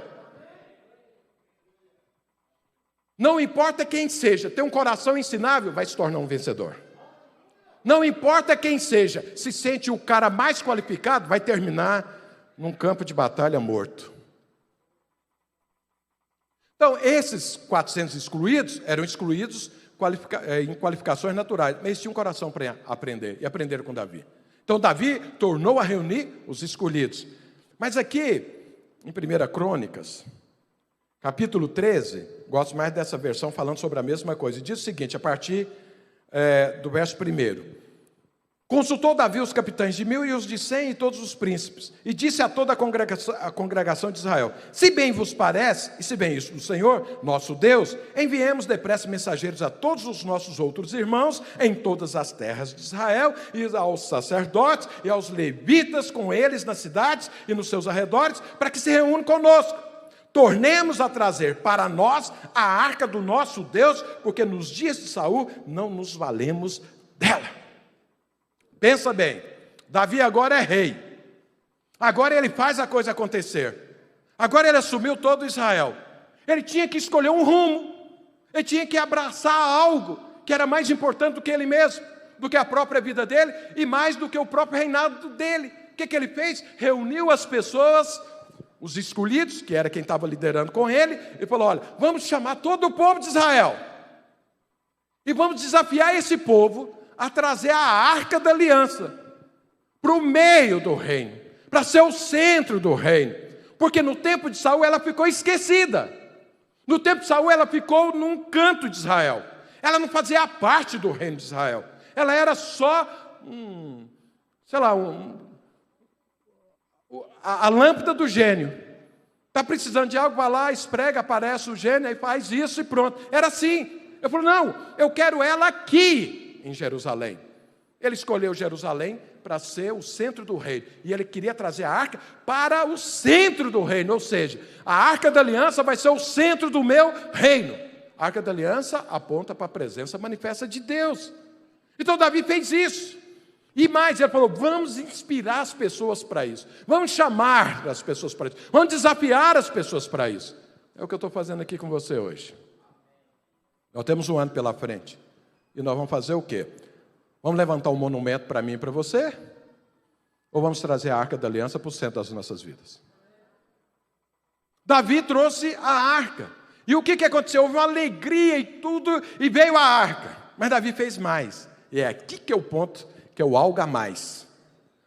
Não importa quem seja, ter um coração ensinável vai se tornar um vencedor. Não importa quem seja, se sente o cara mais qualificado, vai terminar num campo de batalha morto. Então, esses 400 excluídos eram excluídos em qualificações naturais, mas eles tinham um coração para aprender, e aprenderam com Davi. Então, Davi tornou a reunir os escolhidos. Mas aqui, em 1 Crônicas, capítulo 13, gosto mais dessa versão falando sobre a mesma coisa. Diz o seguinte, a partir do verso 1. Consultou Davi os capitães de 1000 e os de 100 e todos os príncipes, e disse a toda a congregação de Israel: se bem vos parece, e se bem isso do Senhor, nosso Deus, enviemos depressa mensageiros a todos os nossos outros irmãos em todas as terras de Israel, e aos sacerdotes e aos levitas com eles nas cidades e nos seus arredores, para que se reúnam conosco. tornemos a trazer para nós a arca do nosso Deus, porque nos dias de Saul não nos valemos dela. Pensa bem, Davi agora é rei. Agora ele faz a coisa acontecer. Agora ele assumiu todo Israel. Ele tinha que escolher um rumo. Ele tinha que abraçar algo que era mais importante do que ele mesmo, do que a própria vida dele e mais do que o próprio reinado dele. O que ele fez? Reuniu as pessoas, os escolhidos, que era quem estava liderando com ele, e falou: olha, vamos chamar todo o povo de Israel e vamos desafiar esse povo a trazer a arca da aliança para o meio do reino, para ser o centro do reino, porque no tempo de Saul ela ficou esquecida. No tempo de Saul ela ficou num canto de Israel. Ela não fazia parte do reino de Israel. Ela era só a lâmpada do gênio. Está precisando de algo, vai lá, esprega, aparece o gênio, aí faz isso e pronto. Era assim. Eu falei: não, eu quero ela aqui em Jerusalém. Ele escolheu Jerusalém para ser o centro do reino. E ele queria trazer a arca para o centro do reino. Ou seja, a arca da aliança vai ser o centro do meu reino. A arca da aliança aponta para a presença manifesta de Deus. Então Davi fez isso. E mais, ele falou: vamos inspirar as pessoas para isso. Vamos chamar as pessoas para isso. Vamos desafiar as pessoas para isso. É o que eu estou fazendo aqui com você hoje. Nós temos um ano pela frente. E nós vamos fazer o quê? Vamos levantar um monumento para mim e para você? Ou vamos trazer a arca da aliança para o centro das nossas vidas? Davi trouxe a arca. E o que aconteceu? Houve uma alegria e tudo, e veio a arca. Mas Davi fez mais. E é aqui que é o ponto, que é o algo a mais.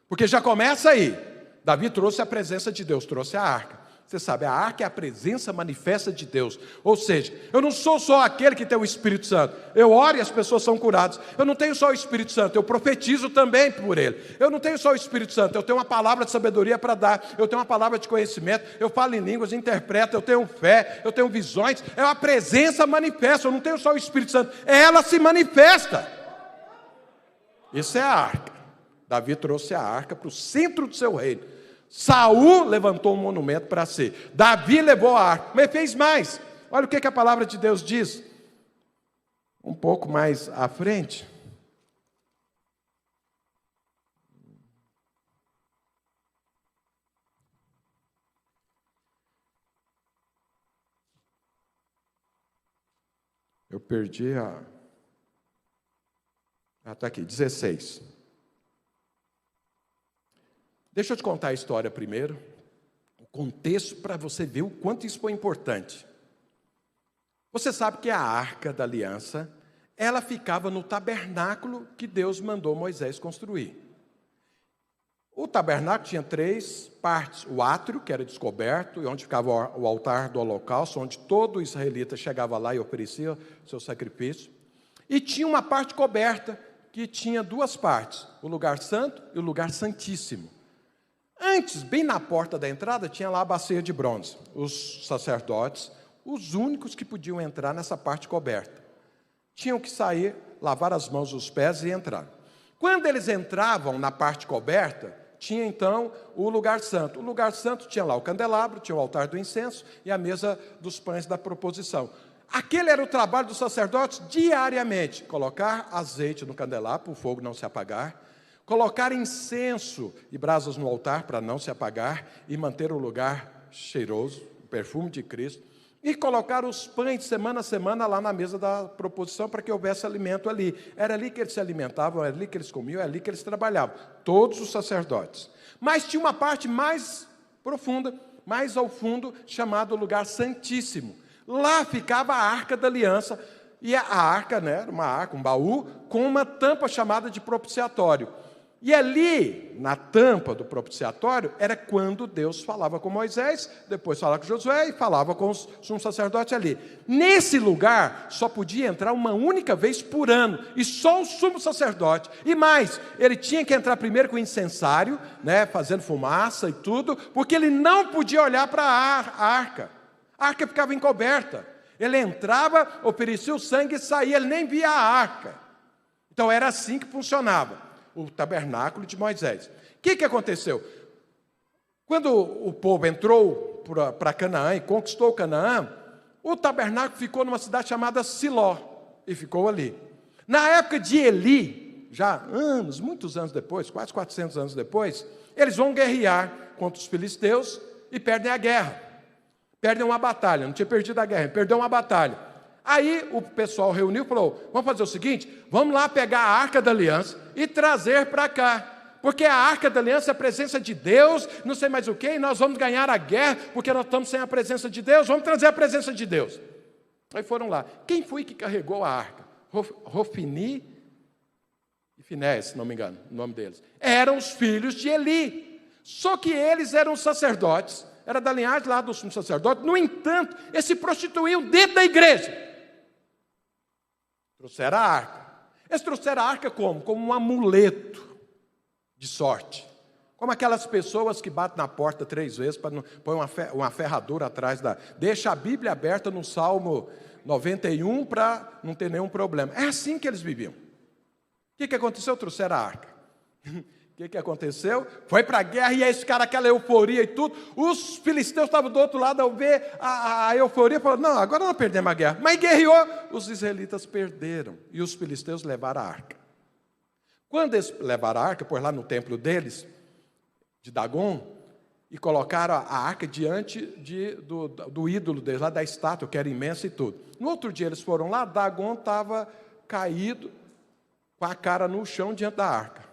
Porque já começa aí. Davi trouxe a presença de Deus, trouxe a arca. Você sabe, a arca é a presença manifesta de Deus. Ou seja, eu não sou só aquele que tem o Espírito Santo. Eu oro e as pessoas são curadas. Eu não tenho só o Espírito Santo, eu profetizo também por ele. Eu não tenho só o Espírito Santo, eu tenho uma palavra de sabedoria para dar. Eu tenho uma palavra de conhecimento, eu falo em línguas, interpreto, eu tenho fé, eu tenho visões. É uma presença manifesta, eu não tenho só o Espírito Santo. Ela se manifesta. Isso é a arca. Davi trouxe a arca para o centro do seu reino. Saul levantou um monumento para si. Davi levou a arca, mas fez mais. Olha o que a palavra de Deus diz. Um pouco mais à frente. Eu perdi a... está aqui, 16. Deixa eu te contar a história primeiro, o contexto, para você ver o quanto isso foi importante. Você sabe que a arca da aliança, ela ficava no tabernáculo que Deus mandou Moisés construir. O tabernáculo tinha 3 partes: o átrio, que era descoberto, e onde ficava o altar do holocausto, onde todo israelita chegava lá e oferecia seu sacrifício. E tinha uma parte coberta, que tinha 2 partes, o lugar santo e o lugar santíssimo. Antes, bem na porta da entrada, tinha lá a bacia de bronze. Os sacerdotes, os únicos que podiam entrar nessa parte coberta, tinham que sair, lavar as mãos e os pés e entrar. Quando eles entravam na parte coberta, tinha então o lugar santo. O lugar santo tinha lá o candelabro, tinha o altar do incenso e a mesa dos pães da proposição. Aquele era o trabalho dos sacerdotes diariamente: colocar azeite no candelabro, para o fogo não se apagar, colocar incenso e brasas no altar para não se apagar e manter o lugar cheiroso, o perfume de Cristo, e colocar os pães de semana a semana lá na mesa da proposição para que houvesse alimento ali. Era ali que eles se alimentavam, era ali que eles comiam, era ali que eles trabalhavam, todos os sacerdotes. Mas tinha uma parte mais profunda, mais ao fundo, chamado lugar santíssimo. Lá ficava a arca da aliança, e a arca, né, era uma arca, um baú, com uma tampa chamada de propiciatório. E ali, na tampa do propiciatório, era quando Deus falava com Moisés, depois falava com Josué e falava com os sumos sacerdotes ali. Nesse lugar, só podia entrar uma única vez por ano, e só o sumo sacerdote. E mais, ele tinha que entrar primeiro com o incensário, né, fazendo fumaça e tudo, porque ele não podia olhar para a arca. A arca ficava encoberta. Ele entrava, oferecia o sangue e saía, ele nem via a arca. Então era assim que funcionava o tabernáculo de Moisés. O que aconteceu? Quando o povo entrou para Canaã e conquistou Canaã, o tabernáculo ficou numa cidade chamada Siló, e ficou ali. Na época de Eli, já muitos anos depois, quase 400 anos depois, eles vão guerrear contra os filisteus e perdem a guerra. Perdem uma batalha, não tinha perdido a guerra, perdeu uma batalha. Aí o pessoal reuniu e falou, vamos fazer o seguinte, vamos lá pegar a Arca da Aliança e trazer para cá. Porque a Arca da Aliança é a presença de Deus, não sei mais o que, e nós vamos ganhar a guerra, porque nós estamos sem a presença de Deus, vamos trazer a presença de Deus. Aí foram lá. Quem foi que carregou a arca? Rofini e Finés, se não me engano, o nome deles. Eram os filhos de Eli. Só que eles eram sacerdotes, era da linhagem lá do sumo sacerdote. No entanto, eles se prostituíam dentro da igreja. Trouxeram a arca. Eles trouxeram a arca como? Como um amuleto de sorte. Como aquelas pessoas que batem na porta 3 vezes, para põe uma ferradura atrás da... Deixa a Bíblia aberta no Salmo 91 para não ter nenhum problema. É assim que eles viviam. O que aconteceu? Trouxeram a arca. O que aconteceu? Foi para a guerra e aí esse cara, aquela euforia e tudo. Os filisteus estavam do outro lado ao ver a euforia, falaram, não, agora não perdemos a guerra. Mas guerreou, os israelitas perderam e os filisteus levaram a arca. Quando eles levaram a arca, por lá no templo deles, de Dagon, e colocaram a arca diante do ídolo deles, lá da estátua, que era imensa e tudo. No outro dia eles foram lá, Dagon estava caído, com a cara no chão diante da arca.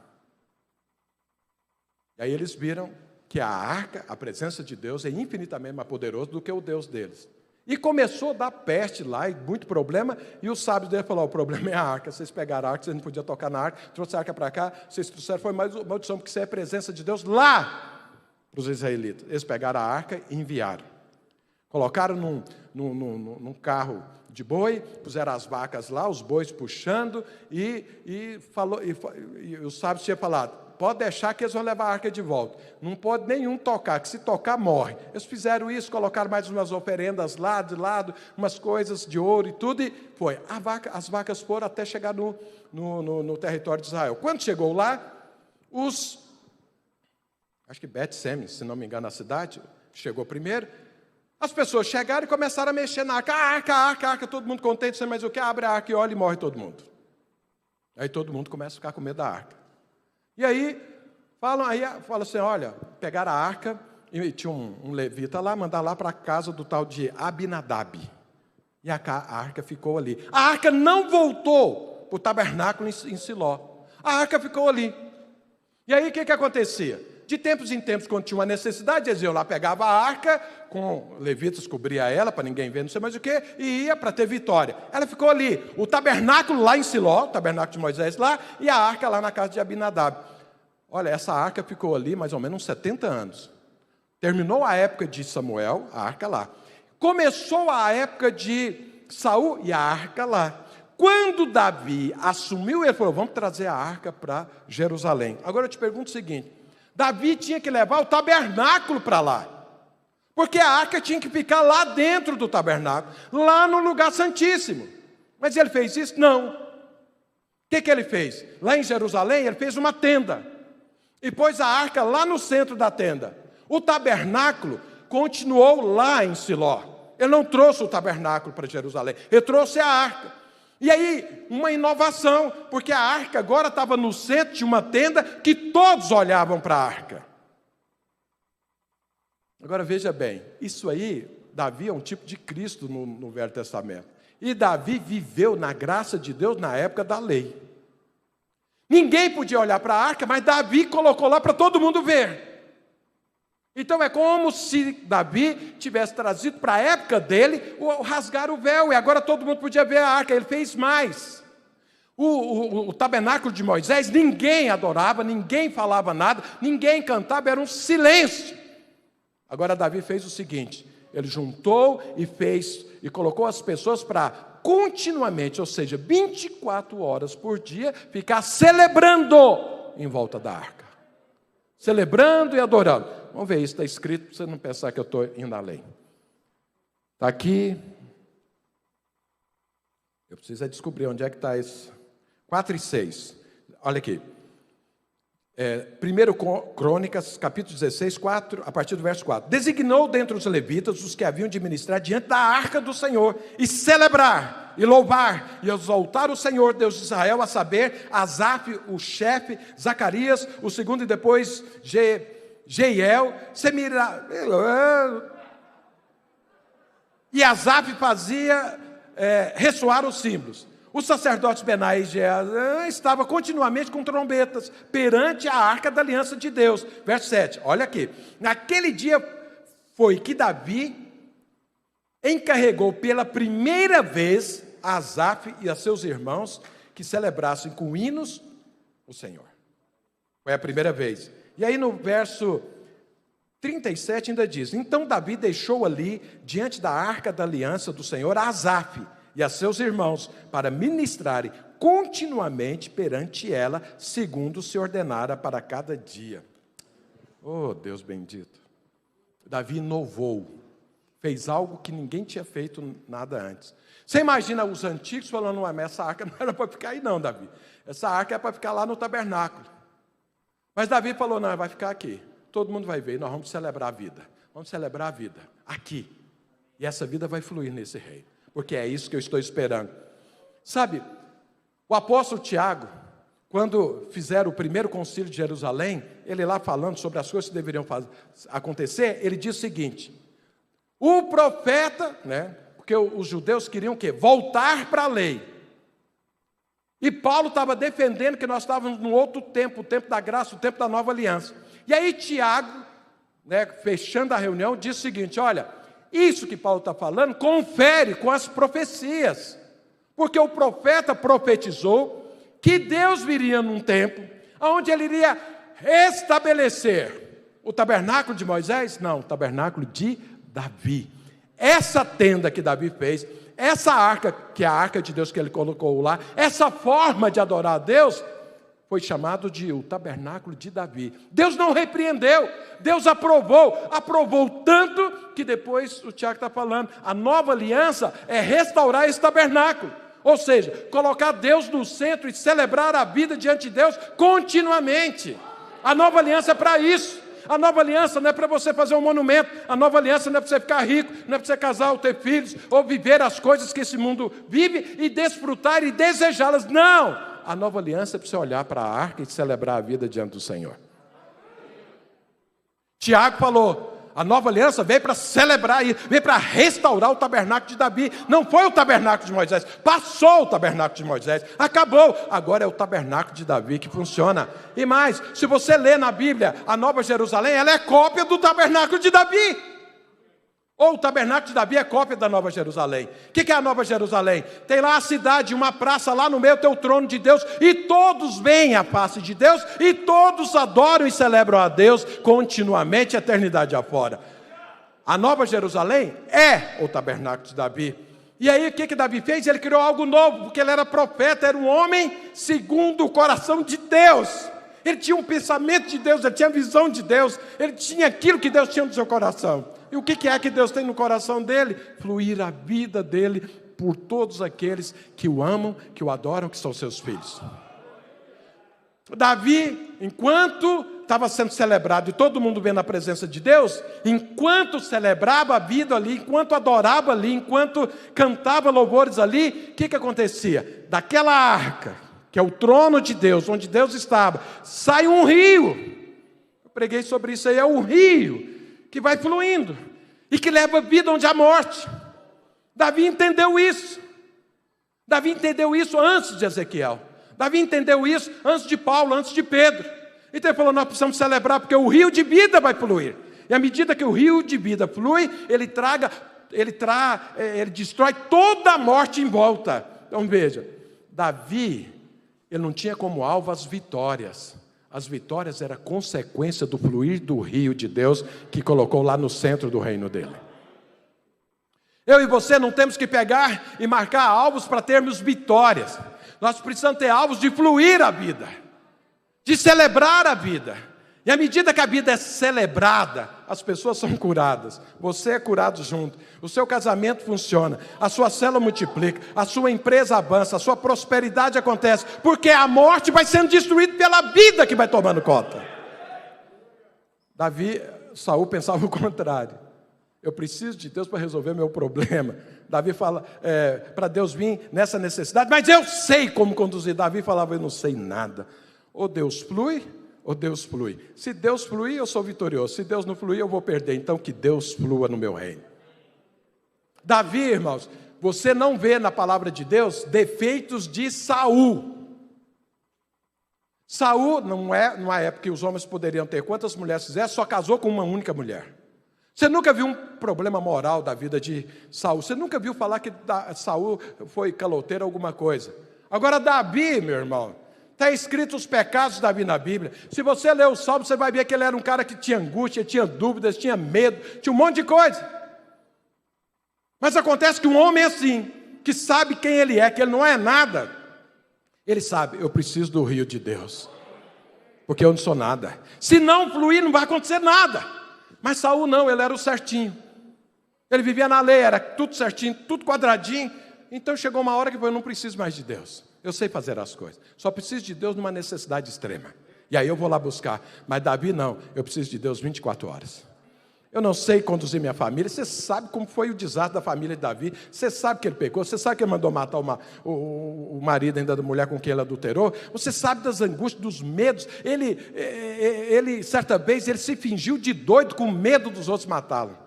E aí eles viram que a arca, a presença de Deus, é infinitamente mais poderoso do que o Deus deles. E começou a dar peste lá, e muito problema, e os sábios dele falaram, o problema é a arca, vocês pegaram a arca, vocês não podiam tocar na arca, trouxeram a arca para cá, vocês trouxeram, foi mais uma maldição, porque isso é a presença de Deus lá para os israelitas. Eles pegaram a arca e enviaram. Colocaram num carro de boi, puseram as vacas lá, os bois puxando, e os sábios tinham falado, pode deixar que eles vão levar a arca de volta. Não pode nenhum tocar, que se tocar, morre. Eles fizeram isso, colocaram mais umas oferendas lá de lado, umas coisas de ouro e tudo, e foi. As vacas foram até chegar no território de Israel. Quando chegou lá, acho que Bet-Semes, se não me engano, a cidade, chegou primeiro, as pessoas chegaram e começaram a mexer na arca. A arca, todo mundo contente, sei mais o que, abre a arca e olha e morre todo mundo. Aí todo mundo começa a ficar com medo da arca. E aí fala assim, olha, pegaram a arca, e tinha um levita lá, mandaram lá para a casa do tal de Abinadab. E a arca ficou ali. A arca não voltou para o tabernáculo em Siló. A arca ficou ali. E aí o que acontecia? De tempos em tempos, quando tinha uma necessidade, eles iam lá, pegavam a arca, com levitas cobria ela, para ninguém ver, não sei mais o que, e ia para ter vitória. Ela ficou ali, o tabernáculo lá em Siló, o tabernáculo de Moisés lá, e a arca lá na casa de Abinadab. Olha, essa arca ficou ali mais ou menos uns 70 anos. Terminou a época de Samuel, a arca lá. Começou a época de Saul e a arca lá. Quando Davi assumiu, ele falou, vamos trazer a arca para Jerusalém. Agora eu te pergunto o seguinte, Davi tinha que levar o tabernáculo para lá, porque a arca tinha que ficar lá dentro do tabernáculo, lá no lugar santíssimo. Mas ele fez isso? Não. O que ele fez? Lá em Jerusalém, ele fez uma tenda, e pôs a arca lá no centro da tenda. O tabernáculo continuou lá em Siló. Ele não trouxe o tabernáculo para Jerusalém, ele trouxe a arca. E aí, uma inovação, porque a arca agora estava no centro de uma tenda que todos olhavam para a arca. Agora veja bem, isso aí, Davi é um tipo de Cristo no Velho Testamento. E Davi viveu na graça de Deus na época da lei. Ninguém podia olhar para a arca, mas Davi colocou lá para todo mundo ver. Então é como se Davi tivesse trazido para a época dele o rasgar o véu, e agora todo mundo podia ver a arca. Ele fez mais. O tabernáculo de Moisés, ninguém adorava, ninguém falava nada, ninguém cantava, era um silêncio. Agora Davi fez o seguinte, ele juntou e colocou as pessoas para continuamente, ou seja, 24 horas por dia, ficar celebrando em volta da arca. Celebrando e adorando. Vamos ver isso, está escrito, para você não pensar que eu estou indo além. Está aqui. Eu preciso descobrir onde é que está isso. 4 e 6. Olha aqui. 1 Crônicas, capítulo 16, 4, a partir do verso 4. Designou dentre os levitas os que haviam de ministrar diante da arca do Senhor, e celebrar, e louvar, e exaltar o Senhor, Deus de Israel, a saber, Asaf, o chefe, Zacarias, o segundo, e depois Jeiel, Semira... E Asaf fazia ressoar os símbolos. Os sacerdotes Benai e Jeazã estavam continuamente com trombetas perante a arca da aliança de Deus. Verso 7, olha aqui. Naquele dia foi que Davi encarregou pela primeira vez a Asaf e a seus irmãos que celebrassem com hinos o Senhor. Foi a primeira vez. E aí no verso 37 ainda diz: então Davi deixou ali, diante da arca da aliança do Senhor, a Asaf e a seus irmãos, para ministrarem continuamente perante ela, segundo se ordenara para cada dia. Oh, Deus bendito. Davi inovou, fez algo que ninguém tinha feito nada antes. Você imagina os antigos falando: mas essa arca não era para ficar aí não, Davi. Essa arca é para ficar lá no tabernáculo. Mas Davi falou: não, vai ficar aqui. Todo mundo vai ver, nós vamos celebrar a vida. Vamos celebrar a vida aqui. E essa vida vai fluir nesse reino. Porque é isso que eu estou esperando. Sabe, o apóstolo Tiago, quando fizeram o primeiro concílio de Jerusalém, ele lá falando sobre as coisas que deveriam acontecer, ele diz o seguinte: o profeta, porque os judeus queriam o quê? Voltar para a lei. E Paulo estava defendendo que nós estávamos num outro tempo, o tempo da graça, o tempo da nova aliança. E aí Tiago, fechando a reunião, diz o seguinte: olha, isso que Paulo está falando, confere com as profecias. Porque o profeta profetizou que Deus viria num tempo onde ele iria restabelecer o tabernáculo de Moisés? Não, o tabernáculo de Davi. Essa tenda que Davi fez, essa arca, que é a arca de Deus que ele colocou lá, essa forma de adorar a Deus, foi chamado de o tabernáculo de Davi. Deus não repreendeu, Deus aprovou tanto que depois o Tiago está falando, a nova aliança é restaurar esse tabernáculo, ou seja, colocar Deus no centro e celebrar a vida diante de Deus continuamente. A nova aliança é para isso. A nova aliança não é para você fazer um monumento, a nova aliança não é para você ficar rico, não é para você casar ou ter filhos, ou viver as coisas que esse mundo vive e desfrutar e desejá-las. Não! A nova aliança é para você olhar para a arca e celebrar a vida diante do Senhor. Tiago falou: a nova aliança veio para celebrar, veio para restaurar o tabernáculo de Davi. Não foi o tabernáculo de Moisés, passou o tabernáculo de Moisés, acabou. Agora é o tabernáculo de Davi que funciona. E mais, se você ler na Bíblia, a Nova Jerusalém, ela é cópia do tabernáculo de Davi. Ou o tabernáculo de Davi é cópia da Nova Jerusalém. O que é a Nova Jerusalém? Tem lá a cidade, uma praça lá no meio, tem o trono de Deus, e todos veem a face de Deus, e todos adoram e celebram a Deus continuamente, a eternidade afora. A Nova Jerusalém é o tabernáculo de Davi. E aí o que Davi fez? Ele criou algo novo, porque ele era profeta, era um homem segundo o coração de Deus. Ele tinha um pensamento de Deus, ele tinha a visão de Deus, ele tinha aquilo que Deus tinha no seu coração. E o que é que Deus tem no coração dele? Fluir a vida dele por todos aqueles que o amam, que o adoram, que são seus filhos. Davi, enquanto estava sendo celebrado e todo mundo vendo a presença de Deus, enquanto celebrava a vida ali, enquanto adorava ali, enquanto cantava louvores ali, o que acontecia? Daquela arca, que é o trono de Deus, onde Deus estava, sai um rio. Eu preguei sobre isso aí, é um rio que vai fluindo e que leva vida onde há morte. Davi entendeu isso. Davi entendeu isso antes de Ezequiel. Davi entendeu isso antes de Paulo, antes de Pedro. Então ele falou: nós precisamos celebrar, porque o rio de vida vai fluir. E à medida que o rio de vida flui, ele destrói toda a morte em volta. Então veja, Davi, ele não tinha como alvo as vitórias. As vitórias eram consequência do fluir do rio de Deus que colocou lá no centro do reino dele. Eu e você não temos que pegar e marcar alvos para termos vitórias. Nós precisamos ter alvos de fluir a vida, de celebrar a vida. E à medida que a vida é celebrada, as pessoas são curadas. Você é curado junto. O seu casamento funciona. A sua célula multiplica. A sua empresa avança. A sua prosperidade acontece. Porque a morte vai sendo destruída pela vida que vai tomando conta. Saul pensava o contrário. Eu preciso de Deus para resolver meu problema. Davi fala, para Deus vir nessa necessidade, mas eu sei como conduzir. Davi falava, eu não sei nada. Ou Deus flui, ou Deus flui. Se Deus fluir, eu sou vitorioso. Se Deus não fluir, eu vou perder. Então que Deus flua no meu reino. Davi, irmãos, você não vê na palavra de Deus defeitos de Saul. Saul, não é numa época que os homens poderiam ter quantas mulheres quisessem, só casou com uma única mulher. Você nunca viu um problema moral da vida de Saul. Você nunca viu falar que Saul foi caloteiro alguma coisa. Agora Davi, meu irmão, está escrito os pecados de Davi na Bíblia. Se você ler o Salmo, você vai ver que ele era um cara que tinha angústia, tinha dúvidas, tinha medo, tinha um monte de coisa. Mas acontece que um homem assim, que sabe quem ele é, que ele não é nada, ele sabe, eu preciso do rio de Deus, porque eu não sou nada. Se não fluir, não vai acontecer nada. Mas Saul não, ele era o certinho. Ele vivia na lei, era tudo certinho, tudo quadradinho. Então chegou uma hora que eu não preciso mais de Deus. Eu sei fazer as coisas. Só preciso de Deus numa necessidade extrema. E aí eu vou lá buscar. Mas Davi não, eu preciso de Deus 24 horas. Eu não sei conduzir minha família. Você sabe como foi o desastre da família de Davi. Você sabe que ele pecou. Você sabe que ele mandou matar o marido ainda da mulher com quem ele adulterou. Você sabe das angústias, dos medos. Ele certa vez, ele se fingiu de doido com medo dos outros matá-lo.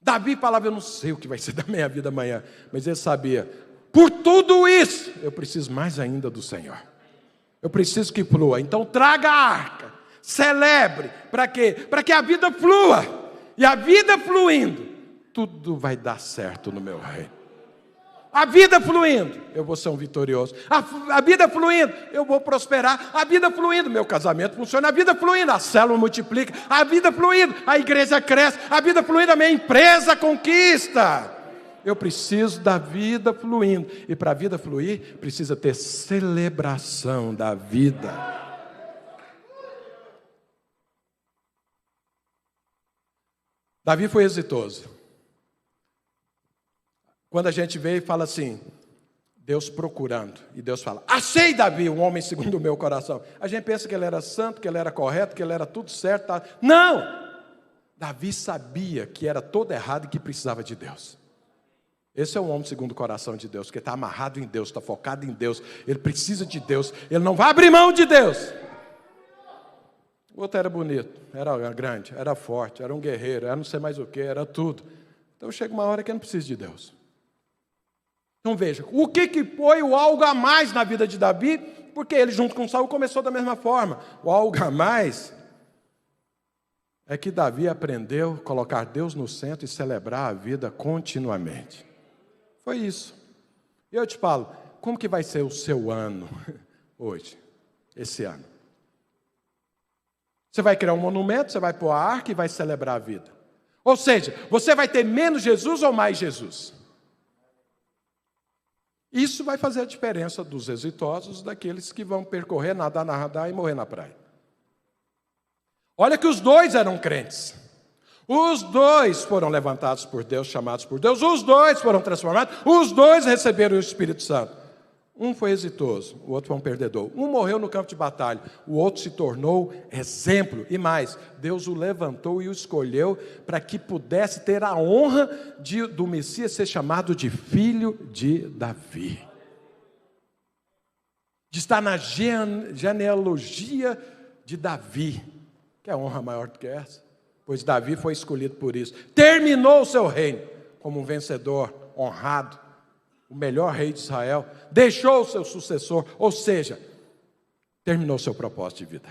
Davi falava, eu não sei o que vai ser da minha vida amanhã. Mas ele sabia, por tudo isso, eu preciso mais ainda do Senhor. Eu preciso que flua. Então traga a arca. Celebre. Para quê? Para que a vida flua. E a vida fluindo, tudo vai dar certo no meu reino. A vida fluindo, eu vou ser um vitorioso. A vida fluindo, eu vou prosperar. A vida fluindo, meu casamento funciona. A vida fluindo, a célula multiplica. A vida fluindo, a igreja cresce. A vida fluindo, a minha empresa conquista. Eu preciso da vida fluindo. E para a vida fluir, precisa ter celebração da vida. Davi foi exitoso. Quando a gente vê e fala assim, Deus procurando, e Deus fala, achei Davi, um homem segundo o meu coração. A gente pensa que ele era santo, que ele era correto, que ele era tudo certo. Tá? Não! Davi sabia que era todo errado e que precisava de Deus. Esse é um homem segundo o coração de Deus, que está amarrado em Deus, está focado em Deus. Ele precisa de Deus, ele não vai abrir mão de Deus. O outro era bonito, era grande, era forte, era um guerreiro, era não sei mais o que, era tudo. Então chega uma hora que eu não preciso de Deus. Então veja, o que foi o algo a mais na vida de Davi? Porque ele junto com Saul começou da mesma forma. O algo a mais é que Davi aprendeu a colocar Deus no centro e celebrar a vida continuamente. Foi isso. E eu te falo, como que vai ser o seu ano hoje, esse ano? Você vai criar um monumento, você vai pôr a arca e vai celebrar a vida. Ou seja, você vai ter menos Jesus ou mais Jesus? Isso vai fazer a diferença dos exitosos daqueles que vão percorrer, nadar e morrer na praia. Olha que os dois eram crentes. Os dois foram levantados por Deus, chamados por Deus. Os dois foram transformados. Os dois receberam o Espírito Santo. Um foi exitoso, o outro foi um perdedor. Um morreu no campo de batalha, o outro se tornou exemplo. E mais, Deus o levantou e o escolheu para que pudesse ter a honra do Messias ser chamado de filho de Davi. De estar na genealogia de Davi. Que honra maior do que essa? Pois Davi foi escolhido por isso. Terminou o seu reino como um vencedor honrado. O melhor rei de Israel, deixou o seu sucessor, ou seja, terminou o seu propósito de vida.